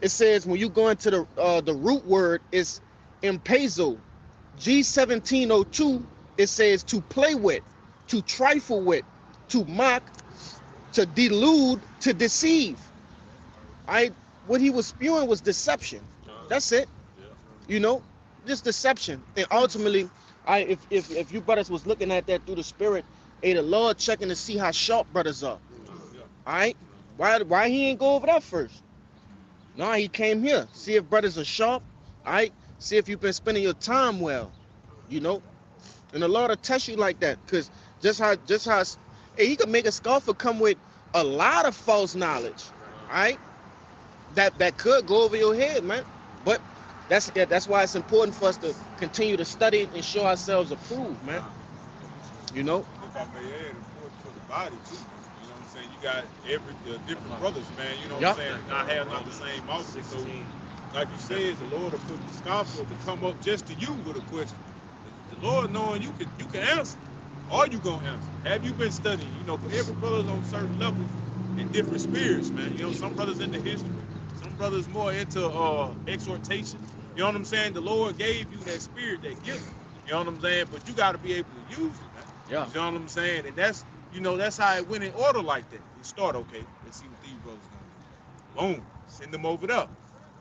It says when you go into the root word is impezo. G1702, it says to play with, to trifle with, to mock, to delude, to deceive. What he was spewing was deception. That's it. You know, just deception. And ultimately, if you brothers was looking at that through the spirit, the Lord checking to see how sharp brothers are. All right, why he ain't go over that first? No, he came here. See if brothers are sharp. All right, see if you've been spending your time well. You know, and the Lord will test you like that, cause just how hey, he could make a scoffer come with a lot of false knowledge. All right, that could go over your head, man. But that's why it's important for us to continue to study and show ourselves approved, man. You know. If I may add, important for the body too. You know what I'm saying? You got different brothers, man. You know what I'm saying? Not have not the same outfit. So, like you said, the Lord will put the scoffer to come up just to you with a question. The Lord knowing you can answer. Or you gonna answer. Have you been studying? You know, for every brother's on certain levels in different spirits, man. You know, some brothers into history, some brothers more into exhortation. You know what I'm saying? The Lord gave you that spirit, that gift. You know what I'm saying? But you gotta be able to use it, man. Yeah. You know what I'm saying? And that's how it went in order like that. You start, okay, let's see what these brothers gonna do. Boom. Send them over there.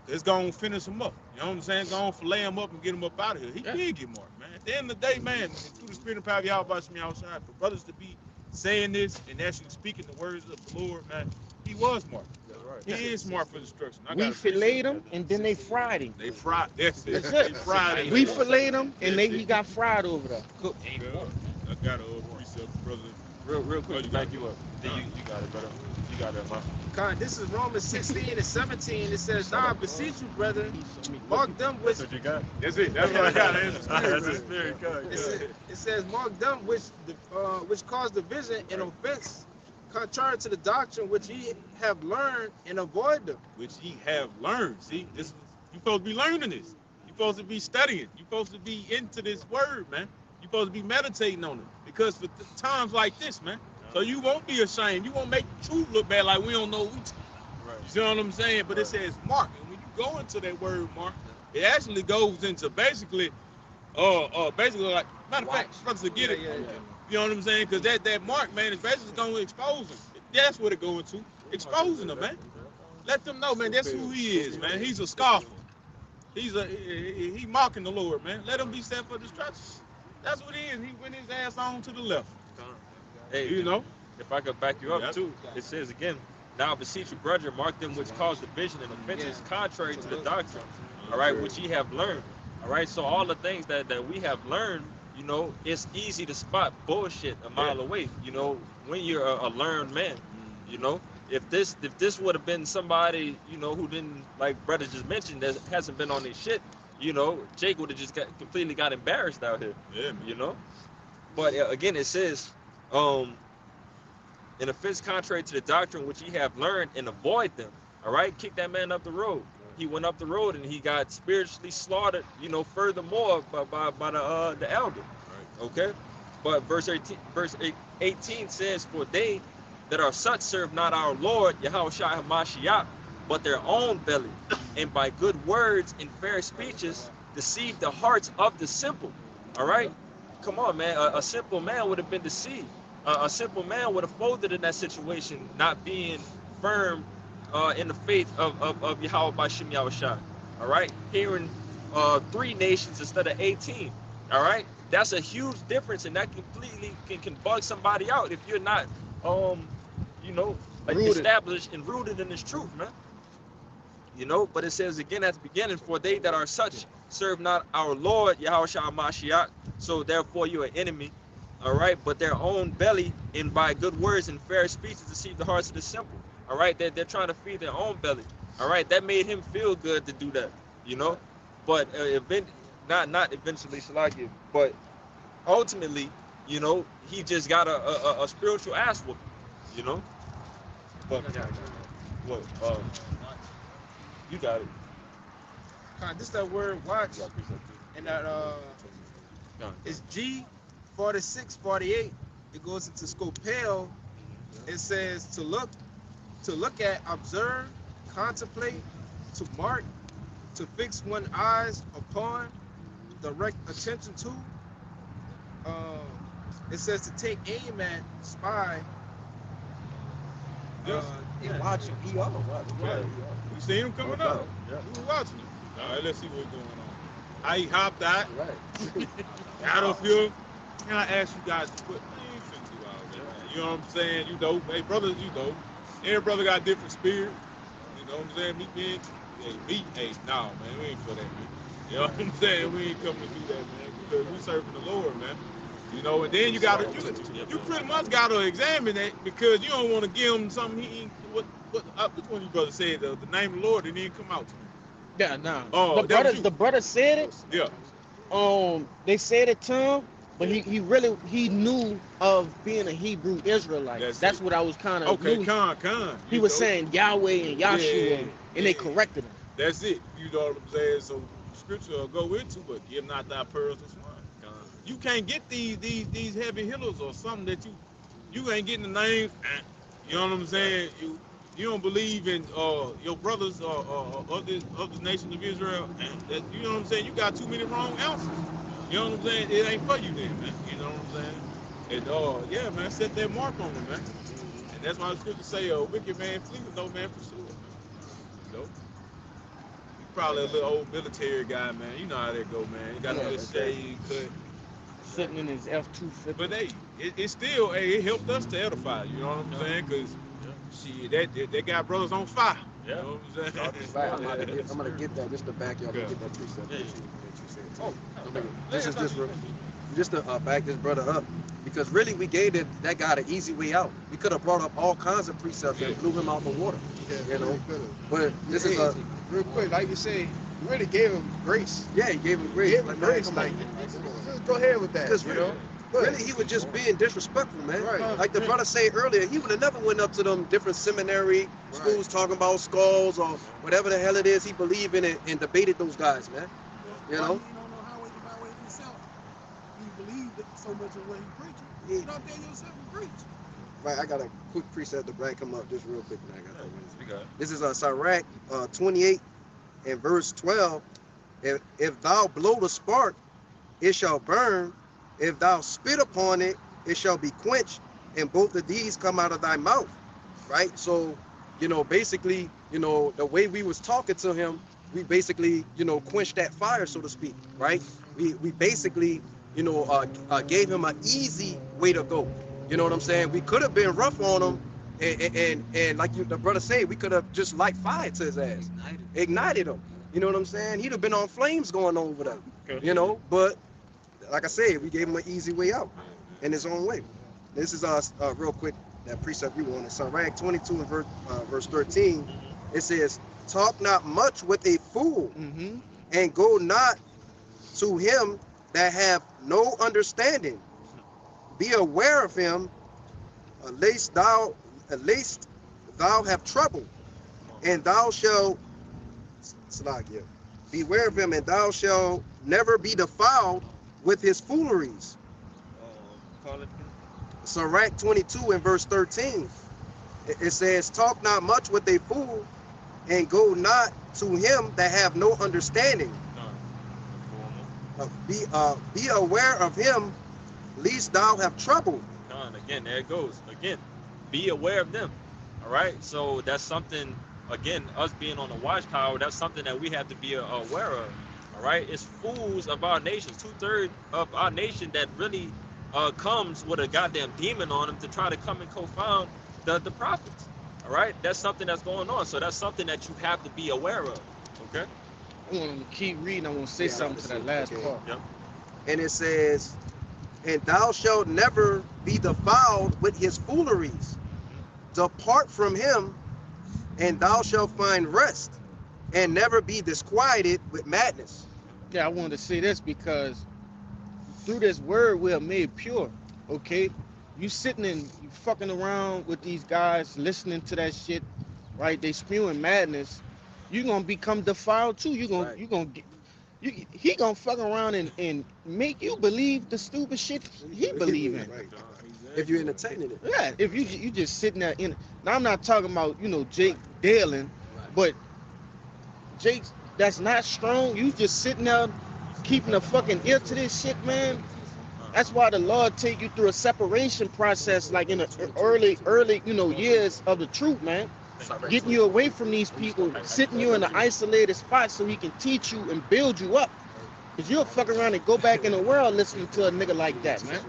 It's gonna finish him up. You know what I'm saying? Gonna fillet him up and get him up out of here. He did get marked, man. At the end of the day, man, through the spirit and power of Yahweh Shemi outside, for brothers to be saying this and actually speaking the words of the Lord, man, he was marked. Right. He is marked for destruction. We filleted him and then they fried him. They fried. That's it. That's it. They fried him. We filleted him and he got fried over there. Cooked. I got a precept, brother. Real quick, back you up. Then you got it, brother. You got it, man. God, this is Romans 16:17. It says, "Now I beseech you, brother, mark them which." That's what you got. That's it. That's what I got. That's the spirit. It says, "Mark them which cause division and offense, contrary to the doctrine which ye have learned, and avoid them." Which ye have learned. See, this you supposed to be learning this. You supposed to be studying. You supposed to be into this word, man. You supposed to be meditating on it. Because for times like this, man. So you won't be ashamed. You won't make the truth look bad like we don't know we. Right. You see what I'm saying? But it says mark. And when you go into that word mark, it actually goes into basically like, matter of fact, brothers will get it. Yeah. You know what I'm saying? Because that mark, man, is basically going to expose them. That's what it going to. Exposing them, man. Let them know, man, that's who he is, man. He's a scoffer. He mocking the Lord, man. Let him be set for destruction. That's what he is. He went his ass on to the left. Hey, you know? If I could back you up too, it says again, "Now I beseech you, brethren, mark them which cause division and offenses contrary to the doctrine, all right, which ye have learned." All right, so all the things that we have learned, you know, it's easy to spot bullshit a mile away, you know, when you're a learned man, you know. If this would have been somebody, you know, who didn't, like brother just mentioned, that hasn't been on this shit, you know, Jake would have just completely got embarrassed out here, you know. But again, it says, "An offense contrary to the doctrine which ye have learned, and avoid them." All right, kick that man up the road. He went up the road and he got spiritually slaughtered, you know, furthermore by the elder. Right. Okay, but verse 18 says, "For they that are such serve not our Lord Yahushua Hamashiach, but their own belly, and by good words and fair speeches deceive the hearts of the simple." All right, come on, man. A simple man would have been deceived. A simple man would have folded in that situation, not being firm in the faith of Yahweh Bashim Yahushua. All right, hearing 3 nations instead of 18. All right, that's a huge difference, and that completely can bug somebody out if you're not, you know, like established and rooted in this truth, man. You know, but it says again at the beginning, "For they that are such serve not our Lord Yahushua Mashiach, so therefore you're an enemy." All right, but their own belly, and by good words and fair speeches deceive the hearts of the simple. All right, they're trying to feed their own belly. All right, that made him feel good to do that, you know. But not eventually, Salaki, but ultimately, you know, he just got a spiritual ass whooping, you know. But what? You got it. This that word watch, and that it's G4648. It goes into scopel. It says to look at, observe, contemplate, to mark, to fix one's eyes upon, direct attention to. It says to take aim at, spy. He watching. He on. Yeah. We seen him coming up. Yeah. We were watching him. All right, let's see what's going on. How he hopped out. Right. Battlefield. Can I ask you guys to put? Man, you shouldn't do all that, man. You know what I'm saying? You know, hey brothers, you know, every brother got a different spirit. You know what I'm saying? Nah, man, we ain't for that, man. You know what I'm saying? We ain't coming to do that, man. Because we serving the Lord, man. You know, and then you pretty much gotta examine that because you don't want to give him something he ain't. Which one of you brothers said the name of the Lord and then come out to me? Yeah, nah. Oh, The brother said it. Yeah. They said it to him, but he knew of being a Hebrew Israelite. That's what I was kind of. Okay, con. He was saying Yahweh and Yahshua, and they corrected him. That's it. You know what I'm saying? So scripture will go into, but give not thy pearls to swine. You can't get these heavy hitters or something that you ain't getting the names. You know what I'm saying? You don't believe in your brothers of the nation of Israel, and that, you know what I'm saying? You got too many wrong answers. You know what I'm saying? It ain't for you then, man. You know what I'm saying? And yeah, man, set that mark on them, man. And that's why the scripture say, a wicked man flee with no man pursue him. You know? You probably a little old military guy, man. You know how that go, man. You got a little shade cut. Sitting in his F-250. But hey, it still, it helped us to edify. You know what I'm saying? Because that got brothers on fire. You know what I'm saying? I'm gonna get that just to back you up and get that precept that you said. This is just to back this brother up, because really we gave that guy an easy way out. We could have brought up all kinds of precepts and blew him out the water. You know, but this is a real quick, like you say, you really gave him grace. Yeah, he gave him grace. Gave him grace, like just go ahead with that. Because you know, really he was just being disrespectful, man. Right. Like the brother said earlier, he would have never went up to them different seminary schools talking about skulls or whatever the hell it is he believed in it and debated those guys, man. You know? You don't know how way to my way yourself. You believe so much of what he preaching. You don't tell yourself and preach. Right, I got a quick precept to bring him up just real quick. I got that. This is Sirach 28 and verse 12. If thou blow the spark, it shall burn. If thou spit upon it, it shall be quenched. And both of these come out of thy mouth. Right? So, you know, basically, you know, the way we was talking to him, we basically, you know, quenched that fire, so to speak. Right? We basically, you know, gave him an easy way to go. You know what I'm saying? We could have been rough on him, and like the brother said, we could have just light fire to his ass, ignited him. You know what I'm saying? He'd have been on flames going over there. You know, but like I said, we gave him an easy way out in his own way. This is real quick, that precept we wanted. Sirach 22 and verse 13. It says, "Talk not much with a fool, and go not to him that have no understanding. Be aware of him, lest thou have trouble, and thou shalt beware of him, and thou shalt never be defiled with his fooleries." Sirach 22 and verse 13. It says, "Talk not much with a fool, and go not to him that have no understanding. Be aware of him, lest thou have trouble." Again, there it goes. Again, be aware of them. All right. So that's something. Again, us being on the watchtower, that's something that we have to be aware of. All right. It's fools of our nation. 2/3 of our nation that really comes with a goddamn demon on them to try to come and confound the prophets. All right. That's something that's going on. So that's something that you have to be aware of. Okay. I want to keep reading. I want to say something to that last part. Yep. And it says, "And thou shalt never be defiled with his fooleries. Depart from him, and thou shalt find rest, and never be disquieted with madness. Yeah, I wanted to say this because through this word we are made pure. Okay, you sitting and you fucking around with these guys, listening to that shit, right? They spewing madness. You gonna become defiled too. Right. You gonna get. He gonna fuck around and make you believe the stupid shit he believe in. Right. If you're entertaining it. Yeah, if you just sitting there in. Now I'm not talking about Jake Dalen, but Jake that's not strong. You just sitting there keeping a fucking ear to this shit, man. That's why the Lord take you through a separation process, like in the early years of the truth, man. Getting you away from these people, sitting you in an isolated spot so he can teach you and build you up. Cause you'll fuck around and go back in the world listening to a nigga like that, man.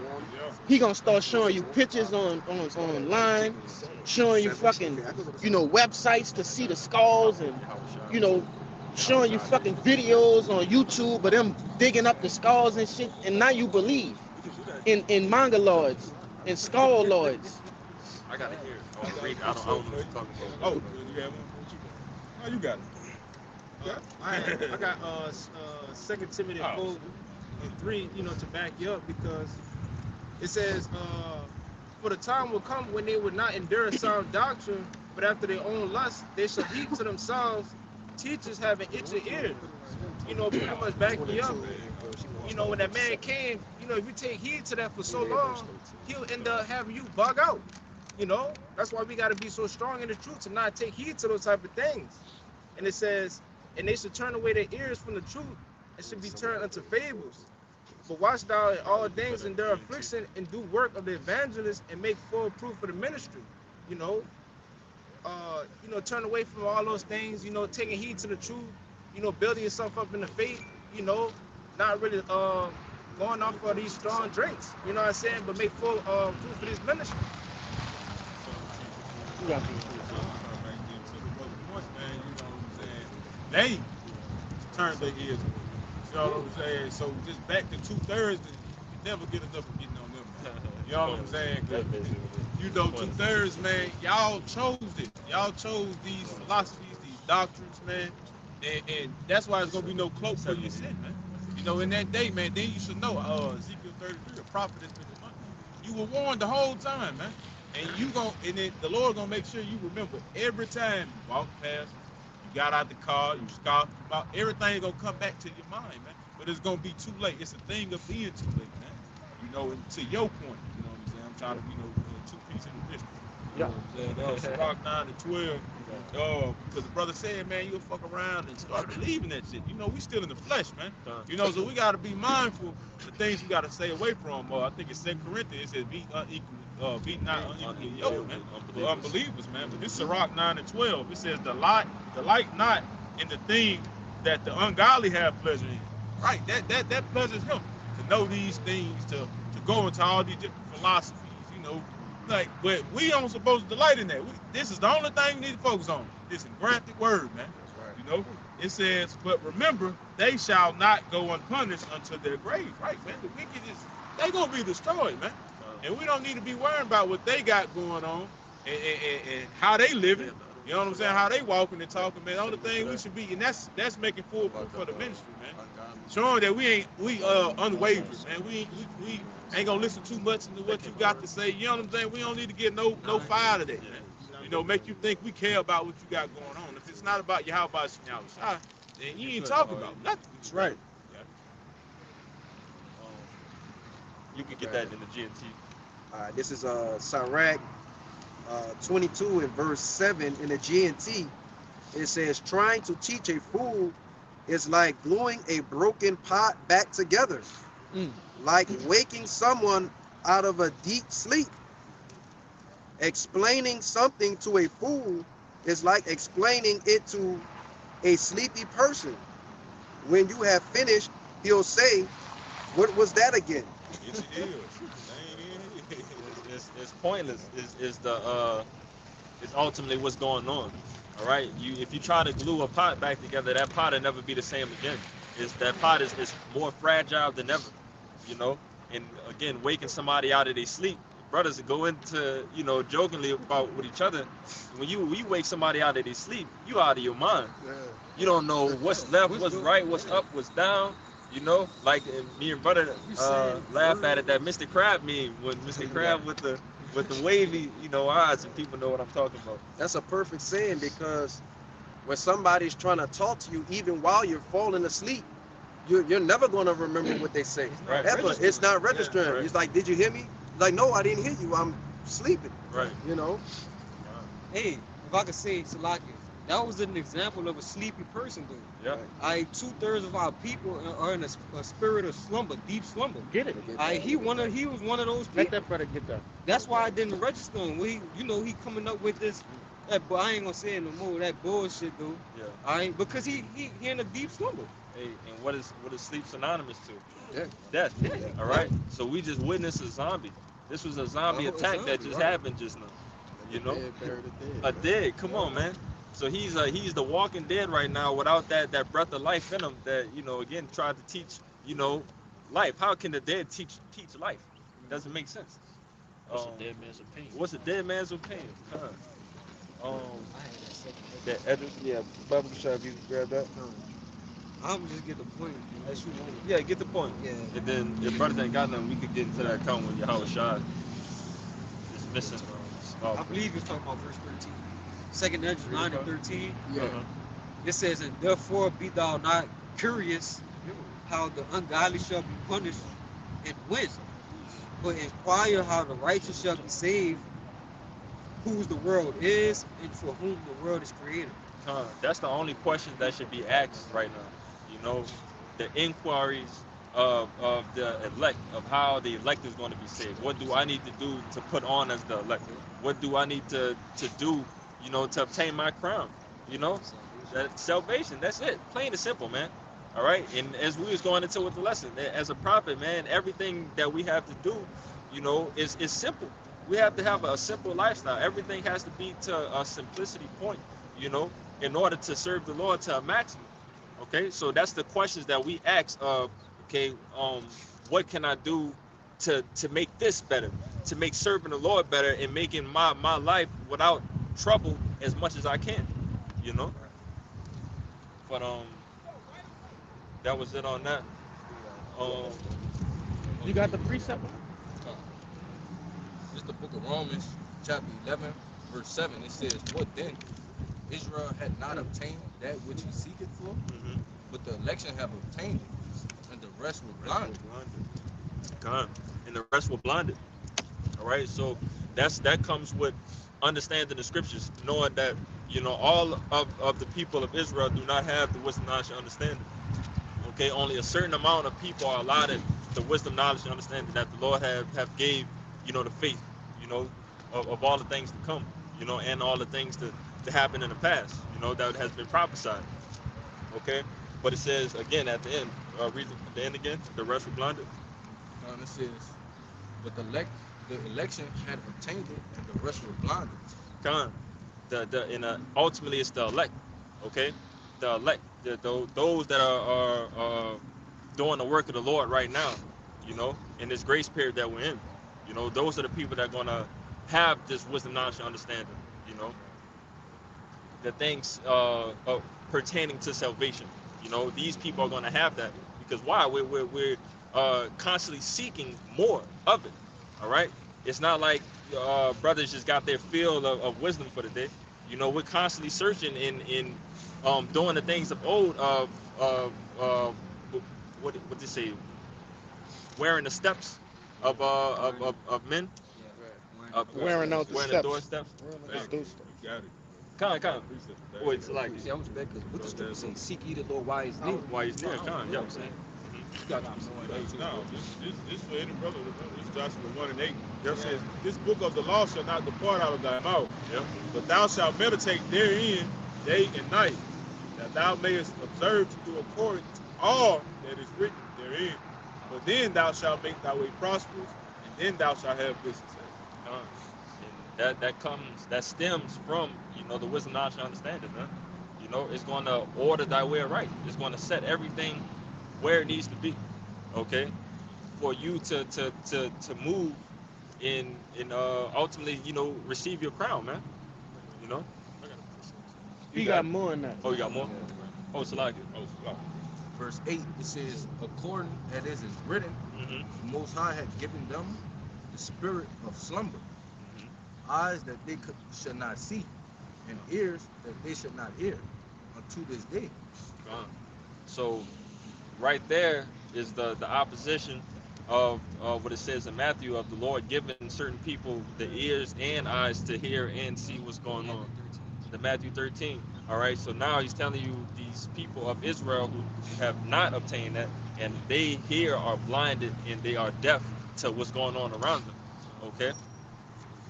He gonna start showing you pictures online, showing you fucking, websites to see the skulls and, showing you fucking videos on YouTube of them digging up the skulls and shit. And now you believe in mongoloids and skull lords. I gotta hear it. I read it. I don't know what you're talking about. Oh, you have one? Oh, you got it. I got 2 Timothy 4:3, to back you up, because it says, for the time will come when they would not endure sound doctrine, but after their own lust, they shall heap to themselves teachers having itching ears. Pretty much backing you up. When that man came, if you take heed to that for so long, he'll end up having you bug out. That's why we got to be so strong in the truth to not take heed to those type of things. And it says, and they should turn away their ears from the truth and should be turned unto fables. But watch thou in all things endure affliction and do work of the evangelist and make full proof of the ministry. Turn away from all those things, taking heed to the truth, building yourself up in the faith, not really going off for these strong drinks, but make full proof of this ministry. They turned their ears. You know what I'm saying? So just back to 2/3, you never get enough of getting on them. You know what I'm saying? 2/3, man, y'all chose it. Y'all chose these philosophies, these doctrines, man. And that's why it's gonna be no cloak for your sin, man. In that day, man, then you should know, Ezekiel 33, a prophet has been among you. You were warned the whole time, man. And then the Lord gonna make sure you remember every time you walk past, you got out the car, you scoffed about everything gonna come back to your mind, man. But it's gonna be too late. It's a thing of being too late, man. And to your point, you know what I'm saying? I'm trying to, two pieces of business. You know what I'm saying? Rock 9 to 12. Because the brother said, man, you'll fuck around and start believing that shit. We still in the flesh, man. So we gotta be mindful of the things we gotta stay away from. I think it's 2 Corinthians, it says be not unequally yoked, man. Unbelievers, man. But this is Rock 9 and 12. It says delight not in the thing that the ungodly have pleasure in. Right, that pleasures him to know these things, to go into all these different philosophies, but we aren't supposed to delight in that. This is the only thing we need to focus on. This engrafted word, man. Right. It says, but remember, they shall not go unpunished until their grave. Right, man. The wicked they gonna be destroyed, man. And we don't need to be worrying about what they got going on and how they living. You know what I'm saying? How they walking and talking, man. The only thing we should be, and that's making full proof for the ministry, man. Showing that we unwavering, man. We ain't gonna listen too much into what you got to say. You know what I'm saying? We don't need to get no fire to that, man. Make you think we care about what you got going on. If it's not about your how about Shah, then you ain't talking about nothing. That's right. Yeah. You can get that in the GMT. This is Sirach 22 and verse 7 in the GNT. It says, trying to teach a fool is like gluing a broken pot back together, like waking someone out of a deep sleep. Explaining something to a fool is like explaining it to a sleepy person. When you have finished, he'll say, what was that again? Yes, it is. It's pointless. It's ultimately what's going on. All right. If you try to glue a pot back together, that pot will never be the same again. That pot is more fragile than ever. And again, waking somebody out of their sleep, brothers go into, jokingly about with each other. When you wake somebody out of their sleep, you out of your mind. Yeah. You don't know what's left, what's right, what's up, what's down. Like me and brother laugh at it, that Mr. Crab meme, when Mr. Crab with the wavy, eyes, and people know what I'm talking about. That's a perfect saying, because when somebody's trying to talk to you, even while you're falling asleep, you're never going to remember what they say. Right. Ever. It's not registering. Yeah, right. It's like, did you hear me? Like, no, I didn't hear you. I'm sleeping. Right. Hey, if I could say, Salaki, that was an example of a sleepy person, dude. Yeah. 2/3 of our people are in a spirit of slumber, deep slumber. Get it. He was one of those Let people. that brother get that. That's why I didn't register him. He coming up with this. But I ain't gonna say it no more. That bullshit, dude. Yeah. Because he in a deep slumber. Hey, and what is sleep synonymous to? Yeah. Death. All right. So we just witnessed a zombie. This was a zombie attack that just happened just now. A dead. Come on, man. So he's the walking dead right now without that breath of life in him. That again tried to teach life. How can the dead teach life? Doesn't make sense. What's a dead man's opinion? What's a dead man's opinion? I had that second. That Edris, yeah, Bible Shop, you grab that. I'm just get the point. Unless you want it. Yeah, get the point. Yeah. And then if brothers ain't got nothing, we could get into that account with Yahweh Shai. It's missing. I believe you're talking about verse 13. Second Ezra 9 and 13. Yeah. It says, and therefore be thou not curious how the ungodly shall be punished and when, but inquire how the righteous shall be saved, whose the world is and for whom the world is created. That's the only question that should be asked right now. The inquiries of the elect, of how the elect is going to be saved. What do I need to do to put on as the elect? What do I need to do, to obtain my crown? That salvation. That's it. Plain and simple, man. All right. And as we was going into with the lesson, as a prophet, man, everything that we have to do, is simple. We have to have a simple lifestyle. Everything has to be to a simplicity point, in order to serve the Lord to a maximum. Okay, so that's the questions that we ask of, what can I do to make this better, to make serving the Lord better and making my life without trouble as much as I can, But that was it on that. You got the precept? This is the book of Romans, chapter 11, verse 7. It says, what then? Israel had not obtained that which he seeketh for, but the election have obtained it, and the rest were blinded. God, and the rest were blinded. All right, so that comes with understanding the scriptures, knowing that all of the people of Israel do not have the wisdom, knowledge, and understanding. Okay, only a certain amount of people are allotted the wisdom, knowledge, and understanding that the Lord have gave the faith, of all the things to come, and all the things to happen in the past, that has been prophesied. Okay, but it says again at the end, read the end again. The rest were blinded. And it says, but the election had obtained it, and the rest were blinded. Ultimately it's the elect. Okay, the elect, those that are doing the work of the Lord right now, in this grace period that we're in, those are the people that are gonna have this wisdom, knowledge, and understanding. The things pertaining to salvation. These people are gonna have that because why? We're constantly seeking more of it. All right. It's not like brothers just got their fill of wisdom for the day. We're constantly searching in doing the things of old what they say, wearing the steps of men, Wearing out the wearing steps. the doorsteps. Let's do stuff. You got it. Kind of. Wait, it's like See, I was back because what the scripture say? Seek ye the Lord while he's near. why he's near. Kind, yeah. I'm saying. You got to no, this for any brother. This Joshua 1 and 8. It says, this book of the law shall not depart out of thy mouth, but thou shalt meditate therein day and night, that thou mayest observe to do according to all that is written therein. But then thou shalt make thy way prosperous, and then thou shalt have good success. And that stems from the wisdom, knowledge, and understanding, man. It's going to order thy way right. It's going to set everything where it needs to be. Okay, for you to move and ultimately, receive your crown, man. You know. He got more than that. Oh, you got more. Oh, Salaki. Oh, Salaki. Verse 8, it says, according as it is written, Mm-hmm. the Most High had given them the spirit of slumber, eyes that they should not see, and ears that they should not hear, unto this day. So, right there is the opposition of what it says in Matthew of the Lord giving certain people the ears and eyes to hear and see what's going on. The Matthew 13. All right. So now he's telling you these people of Israel who have not obtained that, and they here are blinded and they are deaf to what's going on around them. Okay.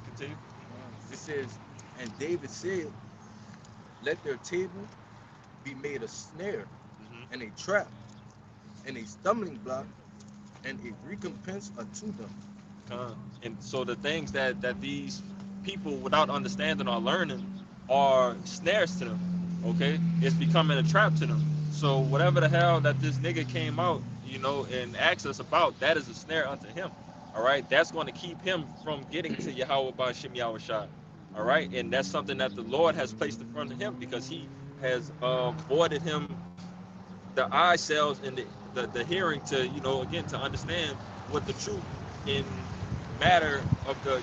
Continue. It says, and David said, let their table be made a snare and a trap and a stumbling block and a recompense unto them. And so the things that these people without understanding or learning are snares to them. Okay, it's becoming a trap to them. So whatever the hell that this nigga came out, and asked us about, that is a snare unto him. All right, that's going to keep him from getting to Yahweh by Shem Yahweh Shai. All right, and that's something that the Lord has placed in front of him because he has voided him the eye cells and the hearing to again to understand what the truth in matter of the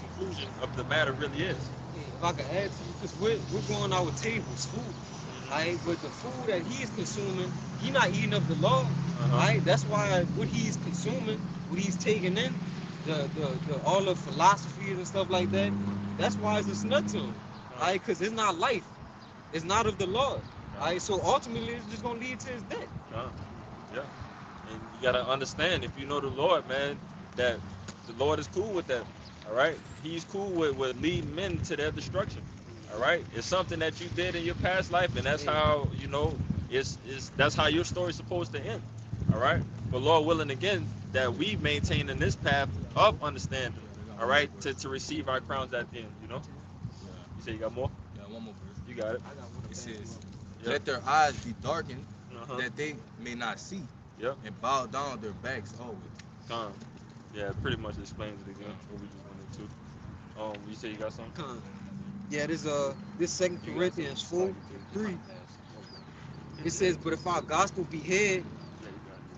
conclusion of the matter really is. If I could add to you, because we're going our tables, food, right? But the food that he's consuming, he's not eating of the law, right? That's why what he's consuming, what he's taking in, the all the philosophies and stuff like that, that's why it's a snut to him, right? Because it's not life, it's not of the Lord, right? So ultimately, it's just gonna lead to his death. Yeah, and you gotta understand, if you know the Lord, man, that the Lord is cool with that. All right, He's cool with leading men to their destruction. All right, it's something that you did in your past life, and that's how that's how your story's supposed to end. All right, but Lord willing, again, that we maintain in this path of understanding. All right, to receive our crowns at the end. You say you got more? Yeah, one more verse. You got it. It says, let their eyes be darkened, that they may not see, Yep. and bow down their backs always. Yeah, it pretty much explains it again. What we just went into. You say you got something? Yeah, this 2 Corinthians 4:3. It says, but if our gospel be hid,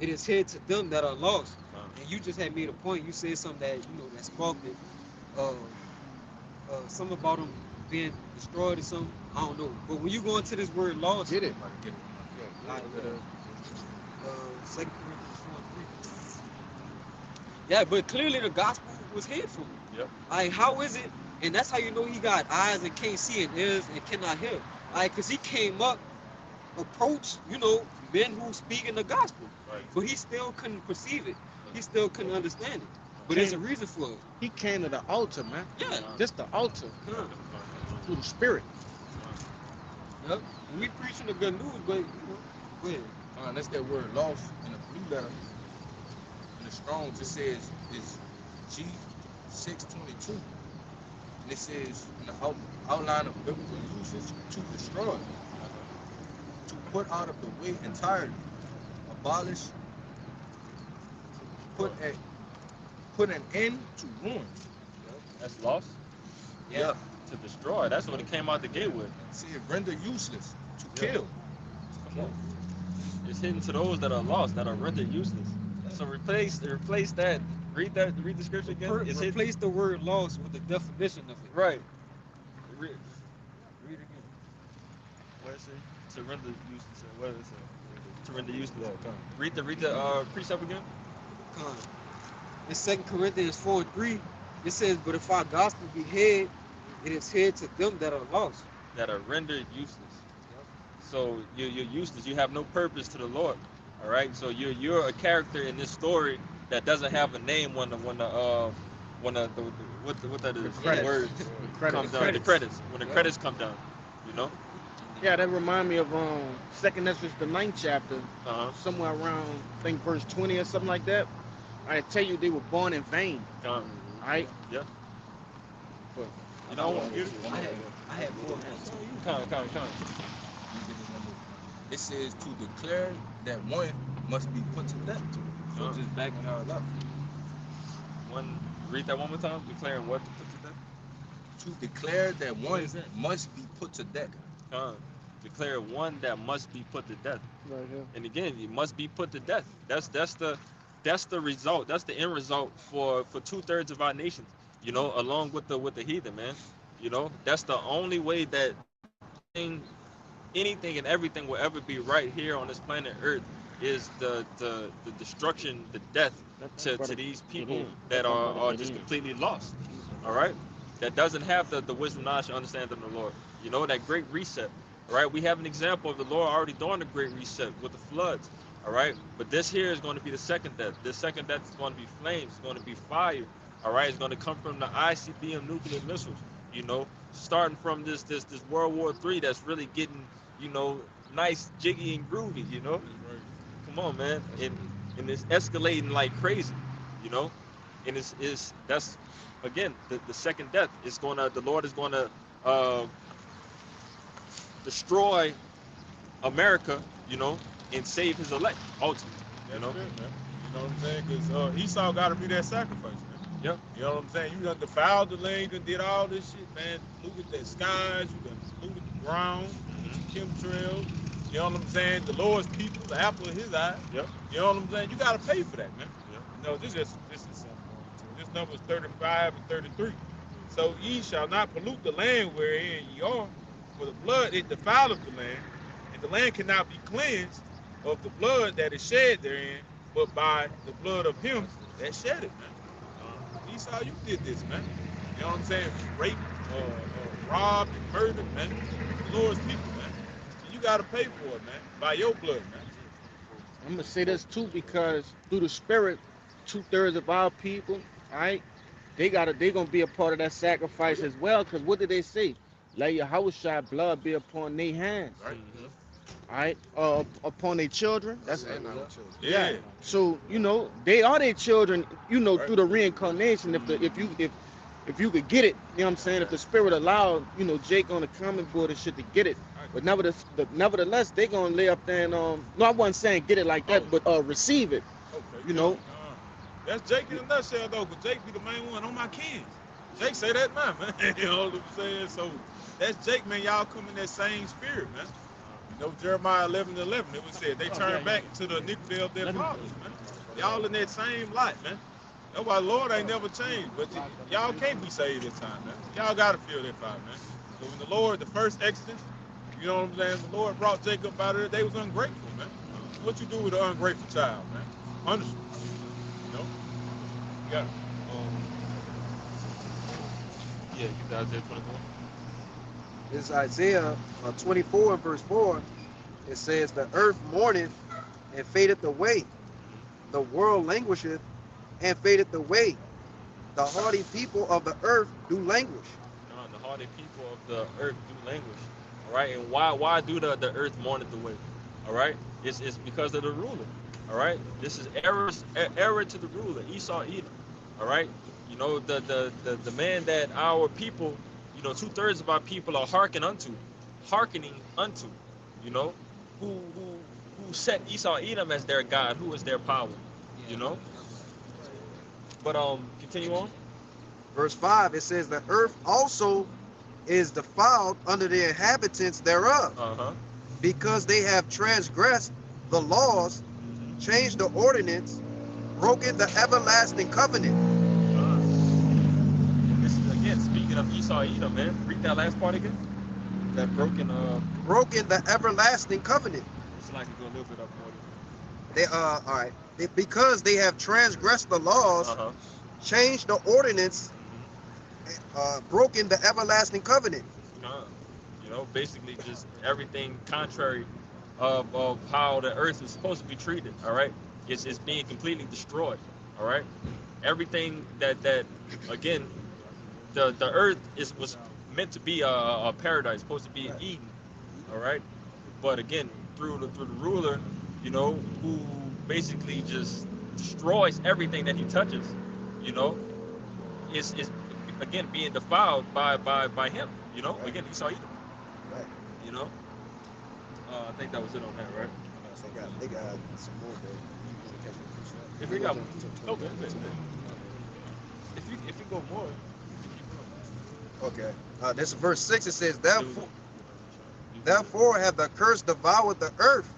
it is hid to them that are lost. And you just had made a point. You said something that that sparked it. Something about them being destroyed or something. I don't know. But when you go into this word lost, Get it. like 2 Corinthians 4:3. Yeah, but clearly the gospel was hid from him. Yep. Like, how is it? And that's how you know he got eyes and can't see and ears and cannot hear. Like, because he came up, approached, men who speak in the gospel. Right. But he still couldn't perceive it. He still couldn't understand it. But there's a reason for it. He came to the altar, man. Yeah. Just the altar. Through the spirit. Yep. And we preaching the good news, but, go ahead. That's that word lost in the blue letter. In the Strong's, it says is G622. And it says in the outline of biblical usage, to destroy, to put out of the way entirely, abolish, put an end to ruin. That's lost. Yeah. To destroy. That's what it came out the gate with. See, it render useless, to kill. Come on. It's hidden to those that are lost, that are rendered useless. So replace that. Read the scripture again. Replace the word lost with the definition of it. Right. Read again. What is it? To render useless. What is it? To render useless. Read the precept again. In 2 Corinthians 4:3, it says, but if our gospel be hid, it is hid to them that are lost. That are rendered useless. So you're useless. You have no purpose to the Lord. All right. So you're a character in this story that doesn't have a name when the word comes down. The credits. When the credits come down. Yeah, that remind me of 2nd Ezra, the 9th chapter, somewhere around I think verse 20 or something like that. I tell you, they were born in vain. All right. Yeah. But I had more. Come. It says to declare that one must be put to death. So just backing our up. one. Read that one more time. Declaring what to put to death. To declare that one is that? must be put to death. Declare one that must be put to death. Right here. And again, it must be put to death. That's the result. That's the end result for 2/3 of our nations. You know, along with the heathen, man. You know, that's the only way that thing, anything and everything will ever be right here on this planet Earth is the destruction, the death to these people that are just completely lost. All right, that doesn't have the wisdom, knowledge, and understanding of the Lord. You know, that great reset. All right, we have an example of the Lord already doing the great reset with the floods. All right, but this here is going to be the second death. This second death is going to be flames. It's going to be fire. All right, it's going to come from the ICBM nuclear missiles. You know, starting from this World War III that's really getting, you know, nice, jiggy and groovy. You know, come on, man, and it's escalating like crazy. You know, and that's again the second death is the Lord is going to destroy America, you know, and save his elect ultimately. You know, That's good, man. You know what I'm saying? Because Esau got to be that sacrifice, man. Yep. You know what I'm saying? You done defiled the land, you done did all this shit, man. Polluted the skies, you done polluted the ground, chemtrails. You know what I'm saying? The Lord's people, the apple of his eye. Yep. You know what I'm saying? You got to pay for that, man. Yep. No, this is something. This number is 35 and 33. So ye shall not pollute the land wherein ye are, for the blood it defileth the land, and the land cannot be cleansed of the blood that is shed therein, but by the blood of him that shed it, man. Esau, you did this, man. You know what I'm saying? Raped, robbed, and murdered, man. The Lord's people, man. You got to pay for it, man. By your blood, man. I'm gonna say this too because through the Spirit, 2/3 of our people, all right, they gonna be a part of that sacrifice as well. Cause what did they say? Let your house shine, blood be upon their hands, Right? all right, upon their children. That's And our children. yeah. Yeah. So you know they are their children. You know Right. through the reincarnation. If you could get it, you know what I'm saying. If the Spirit allowed, you know, Jake on the comic board and shit to get it. But nevertheless, they gonna lay up there and no, I wasn't saying get it like that, but receive it. Okay. You know. That's Jake in a nutshell, though, because Jake be the main one on my kids. Jake say that now, man. You know what I'm saying? So that's Jake, man. Y'all come in that same spirit, man. You know, Jeremiah 11:11, it was said they turn back to the iniquity of their fathers, man. Y'all in that same light, man. That's why the Lord ain't never changed. But y'all can't be saved this time, man. Y'all got to feel that fire, man. So when the Lord, the first Exodus, you know what I'm saying, the Lord brought Jacob out of there, they was ungrateful, man. What you do with an ungrateful child, man? Punishment. You know? You got Yeah, you guys there 24. This is Isaiah 24 and verse 4. It says, the earth mourneth and fadeth away. The world languisheth and fadeth away. The hardy people of the earth do languish. The hardy people of the earth do languish. All right, and why do the earth mourneth away? All right, it's because of the ruler. All right, this is error to the ruler, Esau, Edom. All right, you know the man that our people, you know, 2/3 of our people are hearkening unto, you know, who set Esau, Edom as their god, who is their power, you know. But continue on. Verse 5, it says, the earth also is defiled under the inhabitants thereof, because they have transgressed the laws, changed the ordinance, broken the everlasting covenant. This is again speaking of Esau, Edom, man. Read that last part again. That broken the everlasting covenant. It's like to go a little bit up more. They all right. Because they have transgressed the laws, changed the ordinance, broken the everlasting covenant. You know, basically just everything contrary of how the earth is supposed to be treated. All right, it's being completely destroyed. All right, everything that again, the earth was meant to be a paradise, supposed to be an Eden. All right, but again through the ruler, you know, who basically just destroys everything that he touches. You know, is again being defiled by him. You know, again Esau Edom. Right. You know, I think that was it on that, right? They got some more, bro. If we got okay. spoke more. Okay. This is verse 6. It says, Therefore have the curse devoured the earth,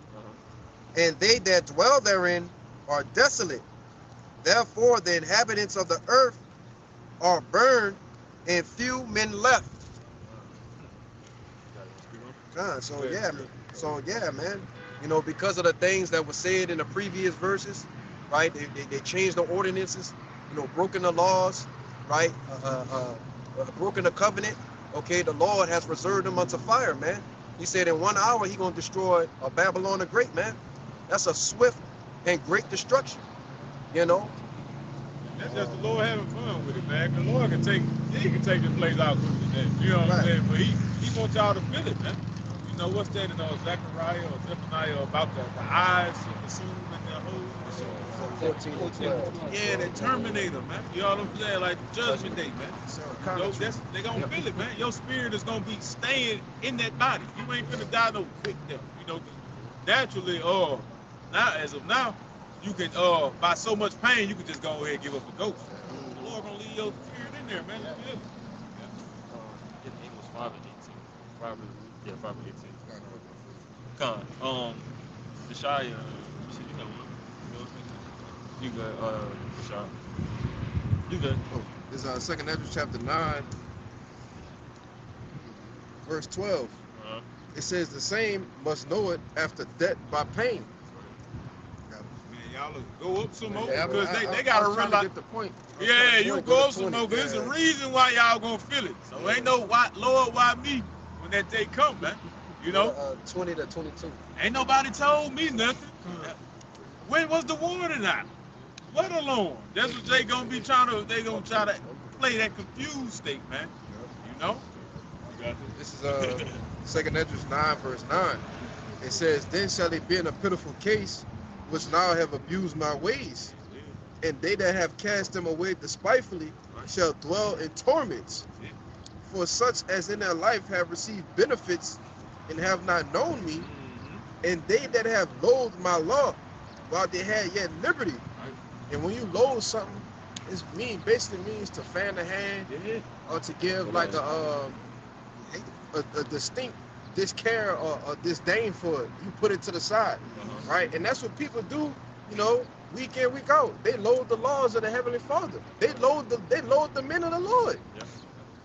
and they that dwell therein are desolate. Therefore the inhabitants of the earth are burned, and few men left. So yeah, man. You know, because of the things that were said in the previous verses, right? They changed the ordinances, you know, broken the laws, right? Broken the covenant. Okay, the Lord has reserved them unto fire, man. He said in 1 hour he gonna destroy Babylon the Great, man. That's a swift and great destruction, you know. That's just the Lord having fun with it, man. The Lord can take this place out quickly, man. You know what I'm saying? But he wants y'all to feel it, man. You know what's that in Zechariah or Zephaniah about the eyes consumed and the whole 14 and 12. Yeah, the Terminator, man. You know what I'm saying? Like Judgment Day, man. You know, they gonna feel it, man. Your spirit is gonna be staying in that body. You ain't gonna die no quick death. You know, naturally, now as of now, you can by so much pain, you can just go ahead and give up a ghost. The Lord gonna leave your spirit in there, man. You feel it. Amos 5 and 18. 5 and 18. Con. Deshaya, you good, Deshaya. You good. This is 2nd Ezra chapter 9, verse 12. It says the same must know it after death by pain. Man, y'all go up some more Yeah, because they I gotta was trying to realize. get the point. Yeah, you go up some more because there's a reason why y'all gonna feel it. So ain't no why, Lord, why me when that day come, man. You know? 20 to 22. Ain't nobody told me nothing. When was the warning out? Let alone. That's what they gonna try to play that confused state, man. You know? This is 2nd Ezra 9, verse 9. It says, Then shall they be in a pitiful case, which now have abused my ways, and they that have cast them away despitefully shall dwell in torments. For such as in their life have received benefits and have not known me, and they that have loathed my law while they had yet liberty. And when you loathe something, basically means to fan the hand or to give like a distinct discare or disdain for it. You put it to the side, right? And that's what people do, you know, week in, week out. They loathe the laws of the Heavenly Father. They loathe the men of the Lord.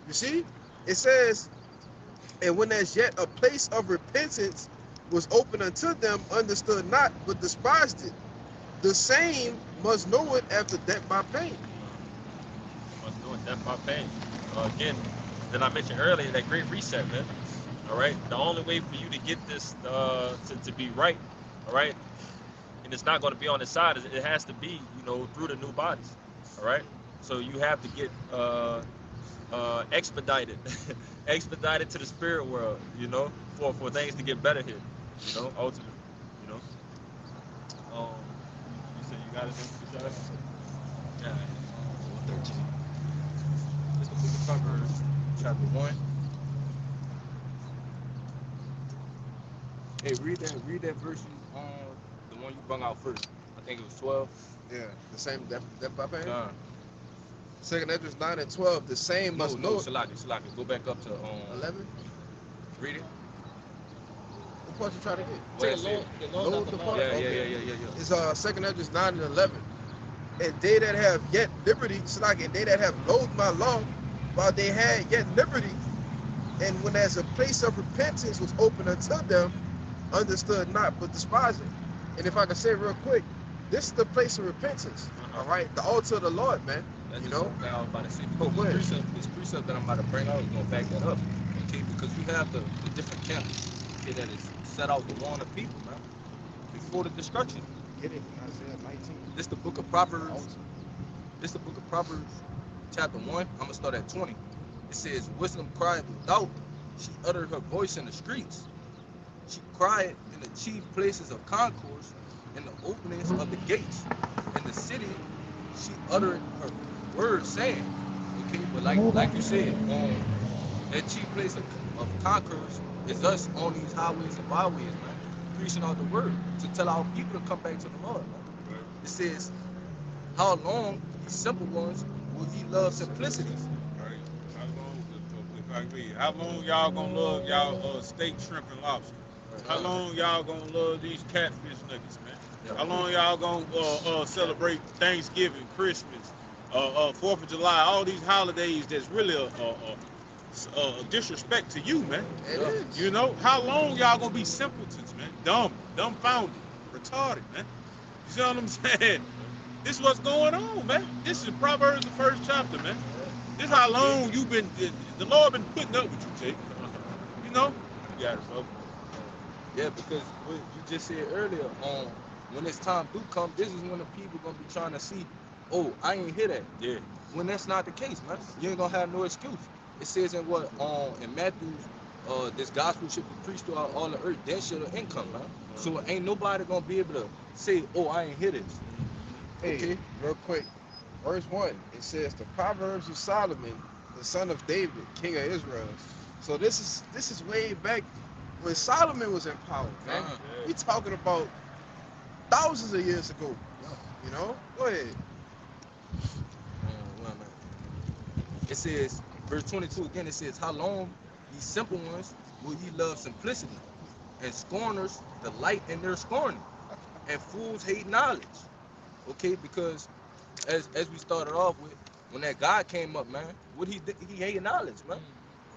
You see? It says, and when there's yet a place of repentance was open unto them, understood not, but despised it. The same must know it after death by pain. Must know it, death by pain. Again, that I mentioned earlier, that great reset, man. All right? The only way for you to get this to be right, all right? And it's not going to be on the side. It has to be, you know, through the new bodies, all right? So you have to get expedited to the spirit world, you know, for things to get better here, you know, ultimately, you know. You said you got it, Yeah. 13. This is the book of Proverbs, chapter 1. Hey, read that verse the one you brought out first. I think it was 12. Yeah, the same death by pain. 2nd Ezra 9 and 12. The same must know. Salaki. Go back up to 11. Read it. What part you trying to get? Where it Load the part. Yeah. It's 2nd Ezra 9 and 11. And they that have yet liberty, Salaki, and they that have loathed my law, while they had yet liberty, and when there's a place of repentance was open unto them, understood not, but despised it. And if I can say real quick, this is the place of repentance. All right, the altar of the Lord, man. That's you just know. something I was about to say. Because this precept that I'm about to bring out is going to back that up. Okay, because you have the different camps, okay, that is set out to warn the people, man, before the destruction. Get it? Isaiah 19. This the book of Proverbs. This the book of Proverbs, chapter 1. I'm gonna start at 20. It says, "Wisdom cried without; she uttered her voice in the streets. She cried in the chief places of concourse, in the openings of the gates. In the city, she uttered her words, saying." Okay, but like you said, that chief place of concourse is us on these highways and byways, man, preaching out the word to tell our people to come back to the Lord, man. It says, "How long these simple ones will ye love simplicity? Right. How long, if I agree, how long y'all gonna love y'all steak, shrimp, and lobster? How long y'all gonna love these catfish nuggets, man? Yeah. How long y'all gonna celebrate Thanksgiving, Christmas, 4th of July, all these holidays that's really a disrespect to you, man? It is. You know, how long y'all gonna be simpletons, man? Dumbfounded, retarded, man. You see what I'm saying? This is what's going on, man. This is Proverbs the 1st chapter, man. This is how long you been, the Lord been putting up with you, Jake. You know? You got it, bro. Yeah, because what you just said earlier, when this time do come, this is when the people gonna be trying to see, oh, I ain't hear that. Yeah. When that's not the case, man. You ain't gonna have no excuse. It says in what in Matthew, this gospel should be preached throughout all the earth, then shall the income, man. So ain't nobody gonna be able to say, oh, I ain't hear this. Hey, Okay. real quick. Verse 1, it says the Proverbs of Solomon, the son of David, king of Israel. So this is way back when Solomon was in power, man. We talking about thousands of years ago. You know? Go ahead. Where am I? It says, verse 22 again, it says, how long ye simple ones will ye love simplicity, and scorners delight in their scorning, and fools hate knowledge. Okay, because as we started off with, when that guy came up, man, what he did, he hated knowledge, man.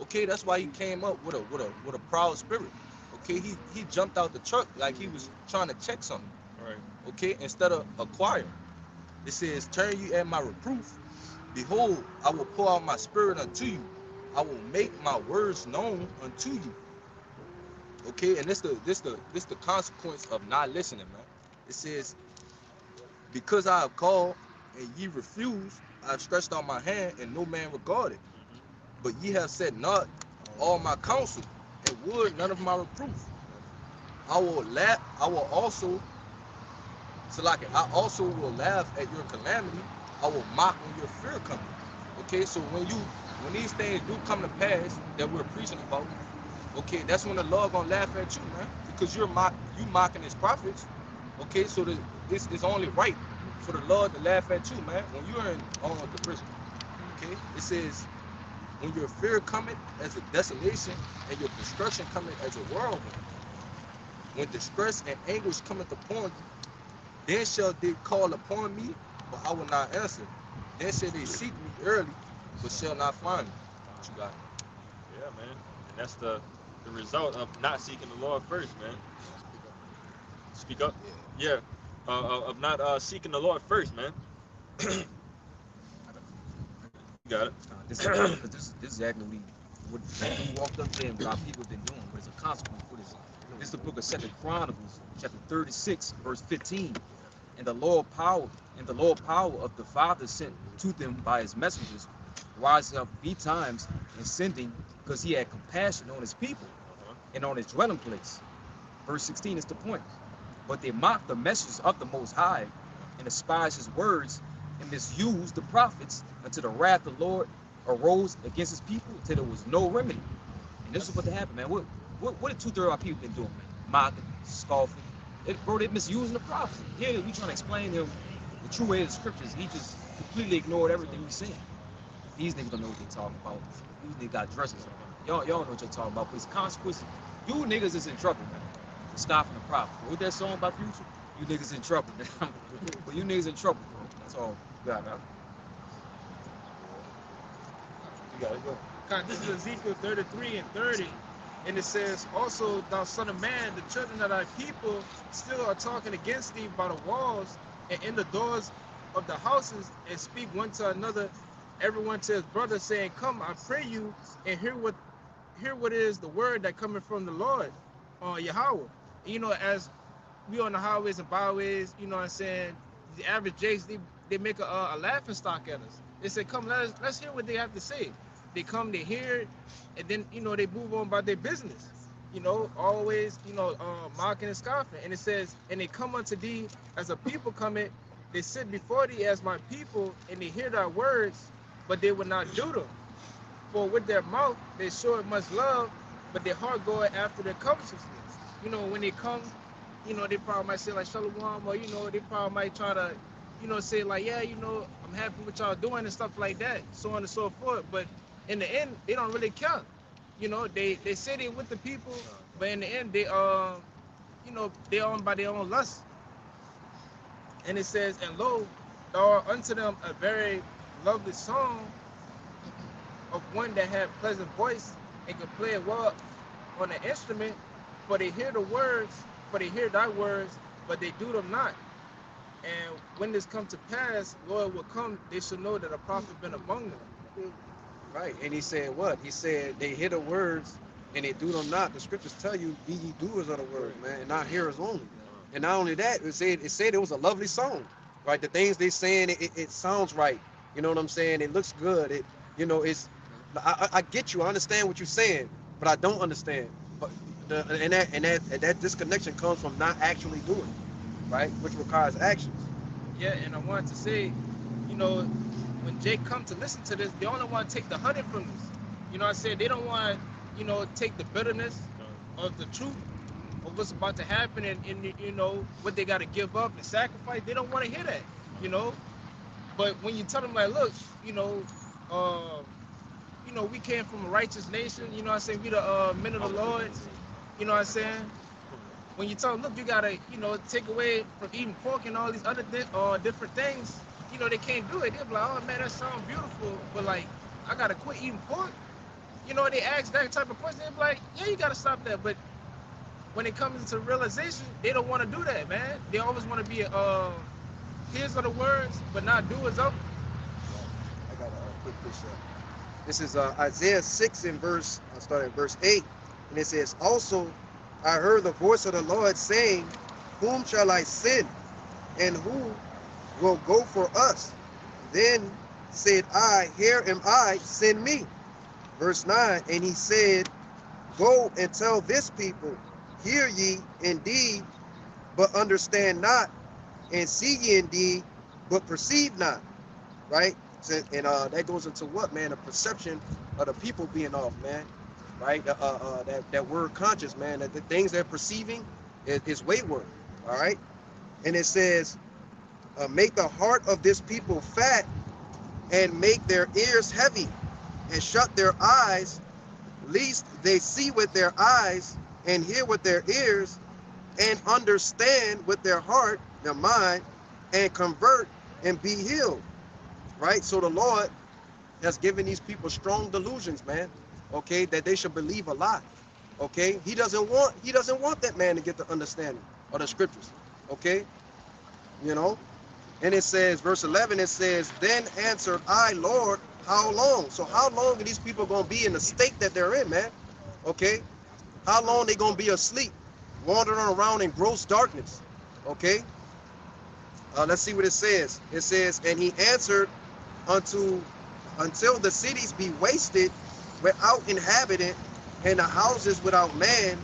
Okay, that's why he came up with a proud spirit. Okay, he jumped out the truck like he was trying to check something. Right. Okay, instead of acquire. It says, turn you at my reproof. Behold, I will pour out my spirit unto you. I will make my words known unto you. Okay, and this the consequence of not listening, man. It says, because I have called and ye refuse, I have stretched out my hand and no man regarded. But ye have said not all my counsel, and would none of my reproof. I will also I also will laugh at your calamity. I will mock when your fear cometh. Okay, so when these things do come to pass that we're preaching about, okay, that's when the Lord gonna laugh at you, man, because you mocking his prophets. Okay, so it's only right for the Lord to laugh at you, man, when you're in the prison. Okay, it says, when your fear cometh as a desolation, and your destruction cometh as a whirlwind, when distress and anguish cometh upon you, then shall they call upon me, but I will not answer. Then shall they seek me early, but shall not find me. What you got? Yeah, man. And that's the result of not seeking the Lord first, man. Speak up. Yeah. Of not seeking the Lord first, man. You got it. This is exactly what we walked up there and what our people have been doing, but it's a consequence for this. This is the book of 2 Chronicles, chapter 36, verse 15. And the Lord power of the Father sent to them by his messengers, rise up betimes and sending, because he had compassion on his people and on his dwelling place. Verse 16 is the point. But they mocked the messengers of the Most High and despised his words and misused the prophets until the wrath of the Lord arose against his people until there was no remedy. And this is what happened, man. What did 2/3 of our people been doing, man? Mocking, scoffing. They're misusing the prophets. Here we trying to explain to him the true way of the scriptures. He just completely ignored everything we saying. These niggas don't know what they talking about. These niggas got dresses on. Y'all know what you're talking about. But it's consequences. You niggas is in trouble, man. For scoffing the prophet. What that song about Future? You niggas in trouble, man. But you niggas in trouble, bro. That's all you got, man. You got it. Go. This is Ezekiel 33 and 30. And it says, also, thou son of man, the children of thy people still are talking against thee by the walls and in the doors of the houses, and speak one to another, everyone to his brother, saying, come, I pray you, and hear what is the word that cometh from the Lord, Yahweh. You know, as we on the highways and byways, you know what I'm saying, the average Jakes, they make a laughing stock at us. They say, come, let's hear what they have to say. They come, they hear it, and then, you know, they move on about their business. You know, always, you know, mocking and scoffing. And it says, and they come unto thee as a people coming, they sit before thee as my people, and they hear thy words, but they will not do them. For with their mouth they show it much love, but their heart goeth after their covetousness. You know, when they come, you know, they probably might say like Shalom, or, you know, they probably might try to, say like, yeah, I'm happy with y'all doing and stuff like that, so on and so forth. But in the end, they don't really care. They say they with the people, but in the end, they owned by their own lust. And it says, and lo, thou art unto them a very lovely song of one that had pleasant voice and could play it well on the instrument, for they hear the words, for they hear thy words, but they do them not. And when this come to pass, Lord will come, they shall know that a prophet been among them. Right. And he said what? He said they hear the words and they do them not. The scriptures tell you, be ye doers of the words, man, and not hearers only. And not only that, it said it was a lovely song, right? The things they saying, it sounds right. You know what I'm saying? It looks good. I get you. I understand what you're saying, but I don't understand. But that disconnection comes from not actually doing, right? Which requires actions. Yeah, and I wanted to say, when Jake come to listen to this, they only want to take the honey from this. I said they don't want, take the bitterness of the truth of what's about to happen and what they got to give up and sacrifice. They don't want to hear that, But when you tell them like, look, we came from a righteous nation. We the men of the Lord. When you tell them, look, you gotta, take away from eating pork and all these other different things, they can't do it. They're like, oh man, that sounds beautiful, but like, I gotta quit eating pork. They ask that type of question. They're like, yeah, you gotta stop that. But when it comes into realization, they don't want to do that, man. They always want to be hearers of the words, but not doers of them. I gotta put this up. This is Isaiah 6 I'll start at verse 8. And it says, also, I heard the voice of the Lord saying, whom shall I send? And who will go for us? Then said I, here am I, send me. Verse 9, and he said, go and tell this people, hear ye indeed, but understand not, and see ye indeed, but perceive not. Right? And that goes into what, man? The perception of the people being off, man. Right? That word conscious, man. That the things they're perceiving is wayward. All right? And it says, make the heart of this people fat, and make their ears heavy, and shut their eyes, lest they see with their eyes, and hear with their ears, and understand with their heart, their mind, and convert and be healed. Right? So the Lord has given these people strong delusions, man. Okay, that they should believe a lie. Okay, he doesn't want that man to get the understanding of the scriptures. Okay, and it says, verse 11, it says, then answered I, Lord, how long? So how long are these people going to be in the state that they're in, man? Okay, how long they going to be asleep, wandering around in gross darkness? Okay, let's see what it says. It says, and he answered until the cities be wasted without inhabitant, and the houses without man,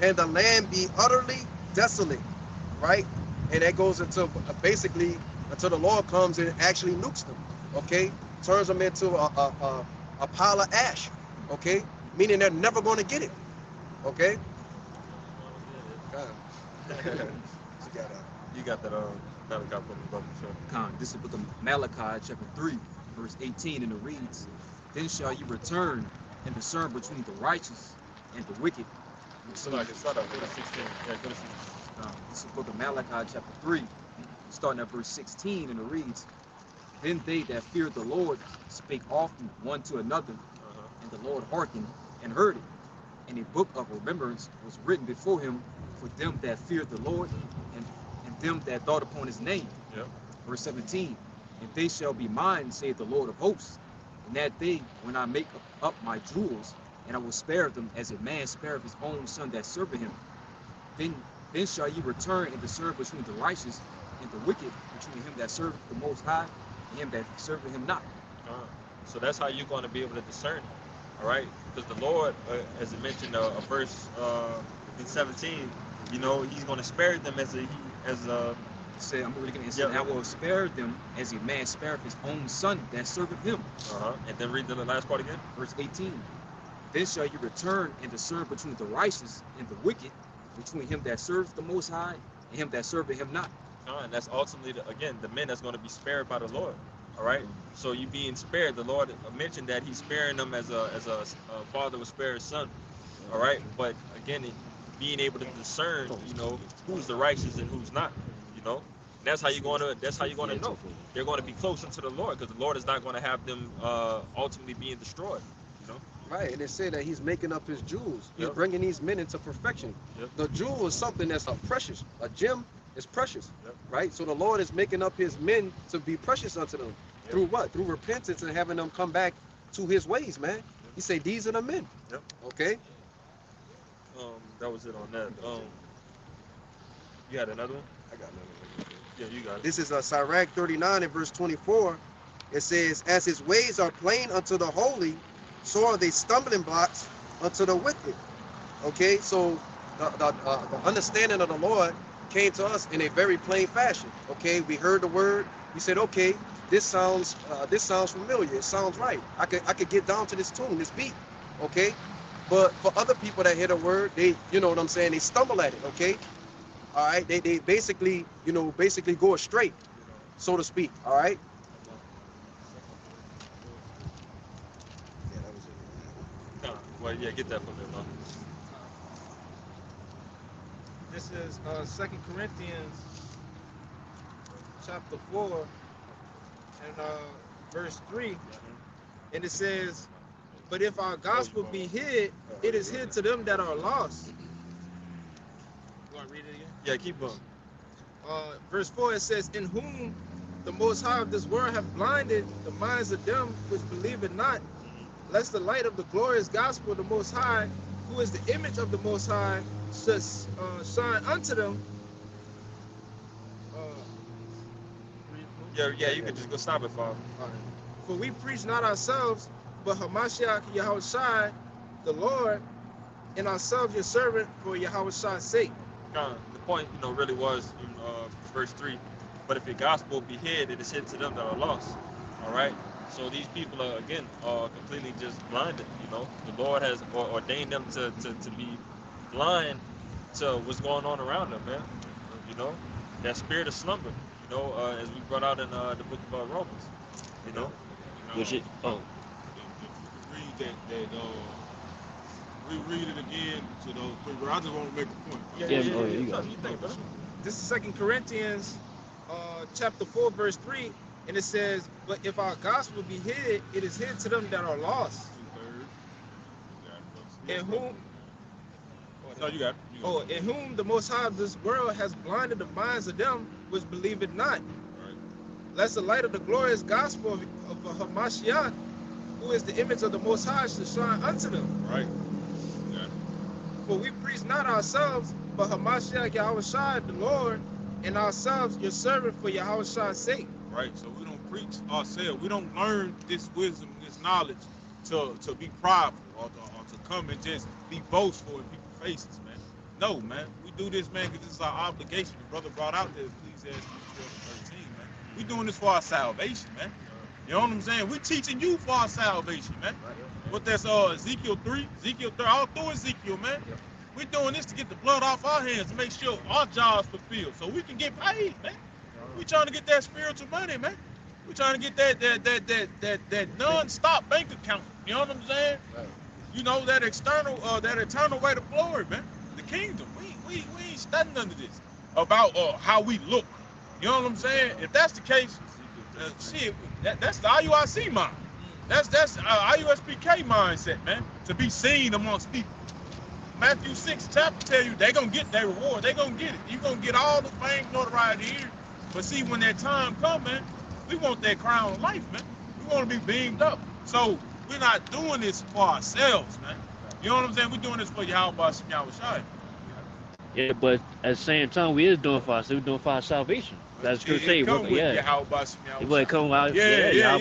and the land be utterly desolate. Right? And that goes into basically until the Lord comes and actually nukes them. Okay? Turns them into a pile of ash. Okay? Meaning they're never going to get it. Okay? You got that Malachi for me, brother. Sure. This is the book of Malachi, chapter 3, verse 18, and it reads, then shall you return and discern between the righteous and the wicked. Start off with 16. Yeah, go to 16. This is the book of Malachi, chapter 3, starting at verse 16, and it reads, then they that feared the Lord spake often one to another, and the Lord hearkened and heard it. And a book of remembrance was written before him for them that feared the Lord, and them that thought upon his name. Yep. Verse 17, and they shall be mine, saith the Lord of hosts, in that day when I make up my jewels, and I will spare them as a man spareth his own son that serveth him. Then shall ye return and discern between the righteous and the wicked, between him that serveth the Most High and him that serveth him not. So that's how you're going to be able to discern it. All right? Because the Lord, as it mentioned, a verse in 17, he's going to spare them say, I'm reading it. I will spare them as a man spareth his own son that serveth him. And then read the last part again. Verse 18. Then shall you return and discern between the righteous and the wicked, between him that serves the Most High and him that serveth him not. And that's ultimately, again, the men that's going to be spared by the Lord. All right. So you being spared, the Lord mentioned that He's sparing them as a father would spare his son. All right. But again, being able to discern, who's the righteous and who's not. That's how you're going to know they're going to be closer to the Lord, because the Lord is not going to have them ultimately being destroyed. Right, and it said that he's making up his jewels. He's Yep. bringing these men into perfection. Yep. The jewel is something that's precious. A gem is precious, Yep. right? So the Lord is making up his men to be precious unto them. Yep. Through what? Through repentance and having them come back to his ways, man. He said, these are the men. Yep. Okay? That was it on that. You had another one? I got another one. Yeah, you got it. This is Sirach 39 and verse 24. It says, as his ways are plain unto the holy, so are they stumbling blocks unto the wicked. Okay, so the understanding of the Lord came to us in a very plain fashion. Okay, we heard the word. We said, okay, this sounds familiar. It sounds right. I could get down to this tune, this beat. Okay, but for other people that hear the word, they, you know what I'm saying, they stumble at it. Okay, all right, they basically go astray, so to speak. All right. Well, yeah, get that from them, though. This is 2 Corinthians chapter 4 and verse 3. And it says, but if our gospel be hid, it is hid to them that are lost. You want to read it again? Yeah, keep going. Verse 4, it says, in whom the Most High of this world have blinded the minds of them which believe it not, lest the light of the glorious gospel of the Most High, who is the image of the Most High, should shine unto them. Yeah, you can just go stop it, Father. For we preach not ourselves, but Hamashiach Yahushai, the Lord, and ourselves your servant for Yahushua's sake. The point, really was in verse 3. But if your gospel be hid, it is hid to them that are lost. All right. So these people are, again, completely just blinded. The Lord has ordained them to be blind to what's going on around them, man. That spirit of slumber. As we brought out in the book of Romans. Which it, oh, Read reread it again to those three. I just want to make a point. you got it. You think, brother? This is 2 Corinthians chapter 4, verse 3, and it says, but if our gospel be hid, it is hid to them that are lost. In whom No, you got it. in whom the Most High of this world has blinded the minds of them which believe it not. Right. Lest the light of the glorious gospel of Hamashiach, who is the image of the Most High, should shine unto them. Right. Yeah. For we preach not ourselves, but Hamashiach Yahushua, the Lord, and ourselves your servant for Yahushua's sake. Right. So we don't preach ourselves. We don't learn this wisdom, this knowledge to be prideful or to come and just be boastful in people's faces, man. No, man. We do this, man, because it's our obligation. The brother brought out the Ecclesiastes 12:13, man. We doing this for our salvation, man. You know what I'm saying? We teaching you for our salvation, man. What that's Ezekiel 3, all through Ezekiel, man. We doing this to get the blood off our hands, to make sure our job's fulfilled, so we can get paid, man. We trying to get that spiritual money, man. We trying to get that non-stop bank account. You know what I'm saying? That eternal way to glory, man. The kingdom. We ain't studying none of this about how we look. You know what I'm saying? If that's the case, shit, that's the IUIC mind. That's IUSPK mindset, man. To be seen amongst people. Matthew 6 chapter tell you they gonna get their reward. They gonna get it. You gonna get all the fame, notoriety here. But see, when that time come, man, we want that crown of life, man. We want to be beamed up. So we're not doing this for ourselves, man. You know what I'm saying? We're doing this for Yahushua. Yeah, but at the same time, we is doing for ourselves. We're doing for our salvation. That's true. Say, Yeah. It would come out. Yeah.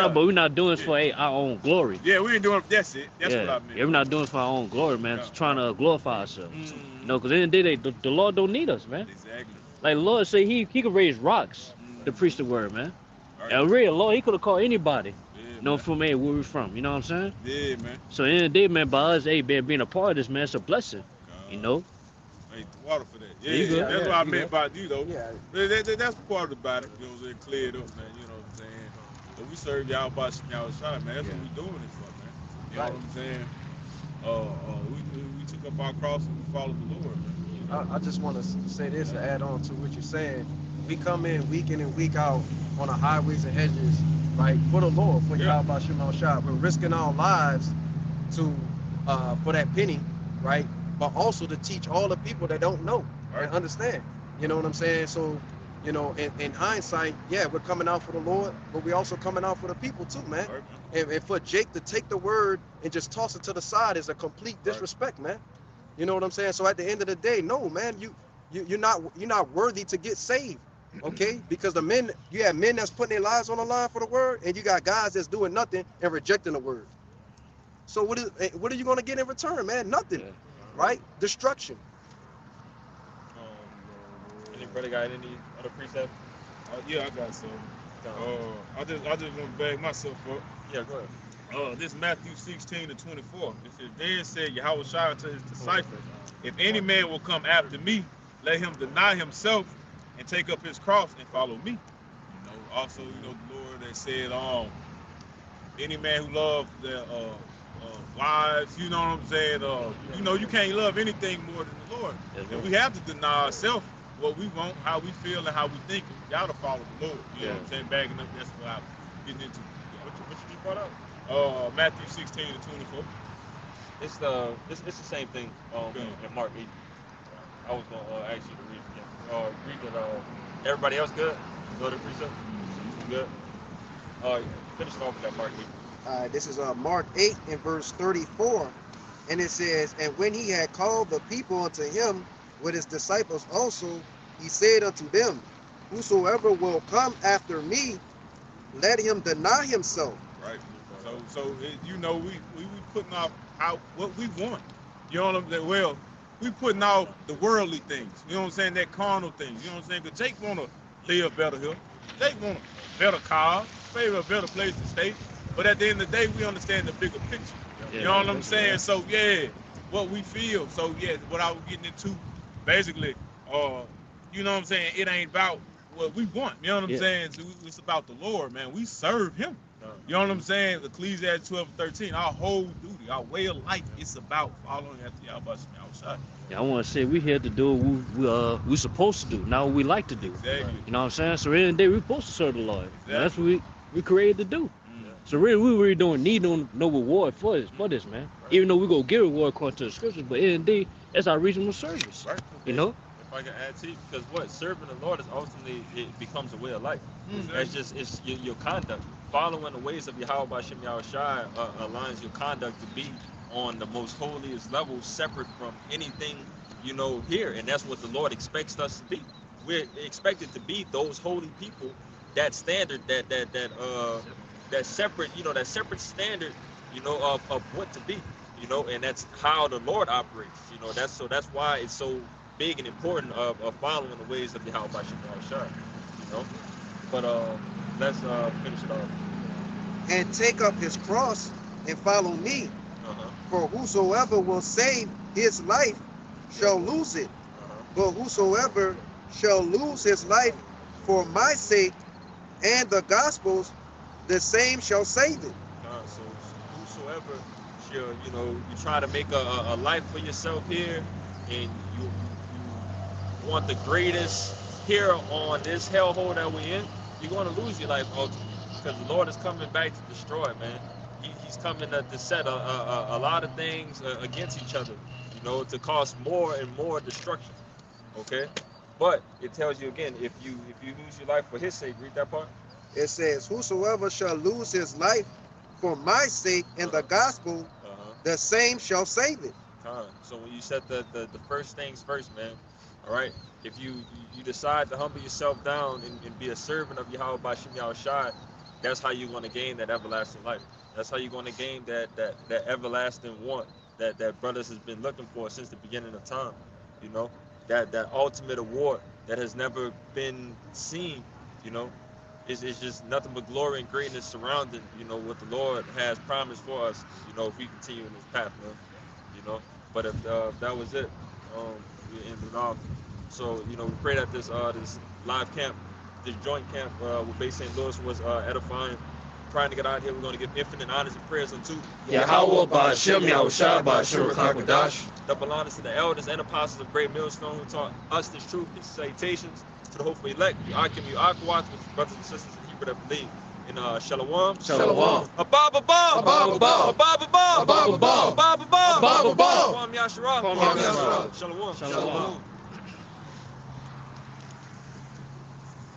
But we're not doing it for our own glory. Yeah, we ain't doing it. That's it. That's what I mean. Yeah, we're not doing it for our own glory, man. Just trying to glorify ourselves. Because in the day, the Lord don't need us, man. Exactly. Like the Lord say, he could raise rocks to preach the word, man. Right. And really, Lord, he could have called anybody. From where we're from. You know what I'm saying? Yeah, man. So in the day, man, by us, being a part of this, man, it's a blessing. You know. Hey, the water for that. Yeah, You good? that's Yeah, what I you meant good. by you know. Yeah. That's part about it. You know what I'm saying? Cleared up, man. You know what I'm saying? But we serve y'all by y'all shot, man. That's what we doing it for, man. You know Right. what I'm saying? We took up our cross and we followed the Lord, man. You know? I just want to say this to add on to what you're saying. We come in week in and week out on the highways and hedges, right, for the Lord, for Yeah. Yahweh Shema Shah. We're risking our lives to for that penny, right? But also to teach all the people that don't know Right. and understand. You know what I'm saying? So, you know, in hindsight, yeah, we're coming out for the Lord, but we also coming out for the people too, man. Right, And for Jake to take the word and just toss it to the side is a complete Right. disrespect, man. You know what I'm saying? So at the end of the day, no, man, you're not worthy to get saved, okay? Because you have men that's putting their lives on the line for the word, and you got guys that's doing nothing and rejecting the word. So what are you gonna get in return, man? Nothing, Yeah. right? Destruction. Anybody got any other precepts? Yeah, I got some. I just want to bag myself up. Yeah, go ahead. This Matthew 16 to 24. It says, then said Yahweh Shai to his disciples, if any man will come after me, let him deny himself and take up his cross and follow me. You know, also, you know, the Lord that said, any man who loves their wives, you know what I'm saying? You know, you can't love anything more than the Lord. And we have to deny ourselves what we want, how we feel, and how we think. Y'all to follow the Lord. You know what I'm saying? Bagging up, that's what I'm getting into. What you just brought up? Matthew 16 to 24. It's the same thing Okay. in Mark 8. I was gonna ask you to read it again. Read it. Everybody else good? Go to precept. Good. Finish it off with that Mark 8. This is Mark 8 and verse 34, and it says, and when he had called the people unto him with his disciples also, he said unto them, whosoever will come after me, let him deny himself. Right. You know, we putting off what we want. You know what I'm saying? Well, we putting off the worldly things. You know what I'm saying? That carnal things. You know what I'm saying? Because Jake want to live better here. Jake want a better car, maybe a better place to stay. But at the end of the day, we understand the bigger picture. You know what I'm saying? So yeah, what we feel. So yeah, what I was getting into, basically, you know what I'm saying? It ain't about what we want. You know what I'm saying? So it's about the Lord, man. We serve Him. You know what I'm saying? Ecclesiastes 12:13. Our whole duty, our way of life, it's about following after Yahweh outside. Yeah, I want to say we here to do what we supposed to do, not what we like to do. Exactly. You know what I'm saying? So at the end of the day, we're supposed to serve the Lord. Exactly. You know, that's what we created to do. So really, we really don't need no reward for this, man. Right. Even though we go get reward according to the scriptures, but at the end of the day, that's our reasonable service. Right. You know? If I can add to you, because what serving the Lord is ultimately, it becomes a way of life. It's your conduct. Following the ways of Yahweh Bashem Yahushai aligns your conduct to be on the most holiest level, separate from anything, you know, here. And that's what the Lord expects us to be. We're expected to be those holy people, that standard, that separate, you know, that separate standard, you know, of what to be, you know, and that's how the Lord operates, you know. That's why it's so big and important of following the ways of Yahweh Bashem Yahushai, you know. But let's finish it off. And take up his cross and follow me. For whosoever will save his life shall lose it. But whosoever shall lose his life for my sake and the gospel's, the same shall save it. So whosoever shall, you know, you try to make a life for yourself here, and you want the greatest here on this hellhole that we're in, you're going to lose your life ultimately, because the Lord is coming back to destroy, man. He's coming to set a lot of things against each other, you know, to cause more and more destruction. Okay, but it tells you again, if you lose your life for His sake, read that part. It says, whosoever shall lose his life for my sake and the gospel, the same shall save it. So when you set the first things first, man, all right, if you decide to humble yourself down and be a servant of Yahweh Bashem Yahushai, that's how you're going to gain that everlasting life. That's how you're going to gain that everlasting want that brothers has been looking for since the beginning of time. You know, that ultimate award that has never been seen, you know. It's just nothing but glory and greatness surrounding, you know, what the Lord has promised for us, you know, if we continue in this path, man. You know. But if that was it, we ended off. So, you know, we pray that this this live camp, this joint camp with Base St. Louis was edifying. Trying to get out here, we're going to give infinite honors and prayers unto Yahweh Ba'Shem Yahushua Ba'Shem Rakakwadash. double honors to the elders and apostles of Great Millstone who taught us this truth, these salutations to the hopeful elect, Yuakim Yuakwat, with brothers and sisters in Hebrew that believe in Shalom. Shalom. Abba Abba. Abba Abba. Abba Abba. Abba Abba. Abba Abba. Abba Abba. Kwam Yashara. Kwam Yashara. Shalom. Shalom.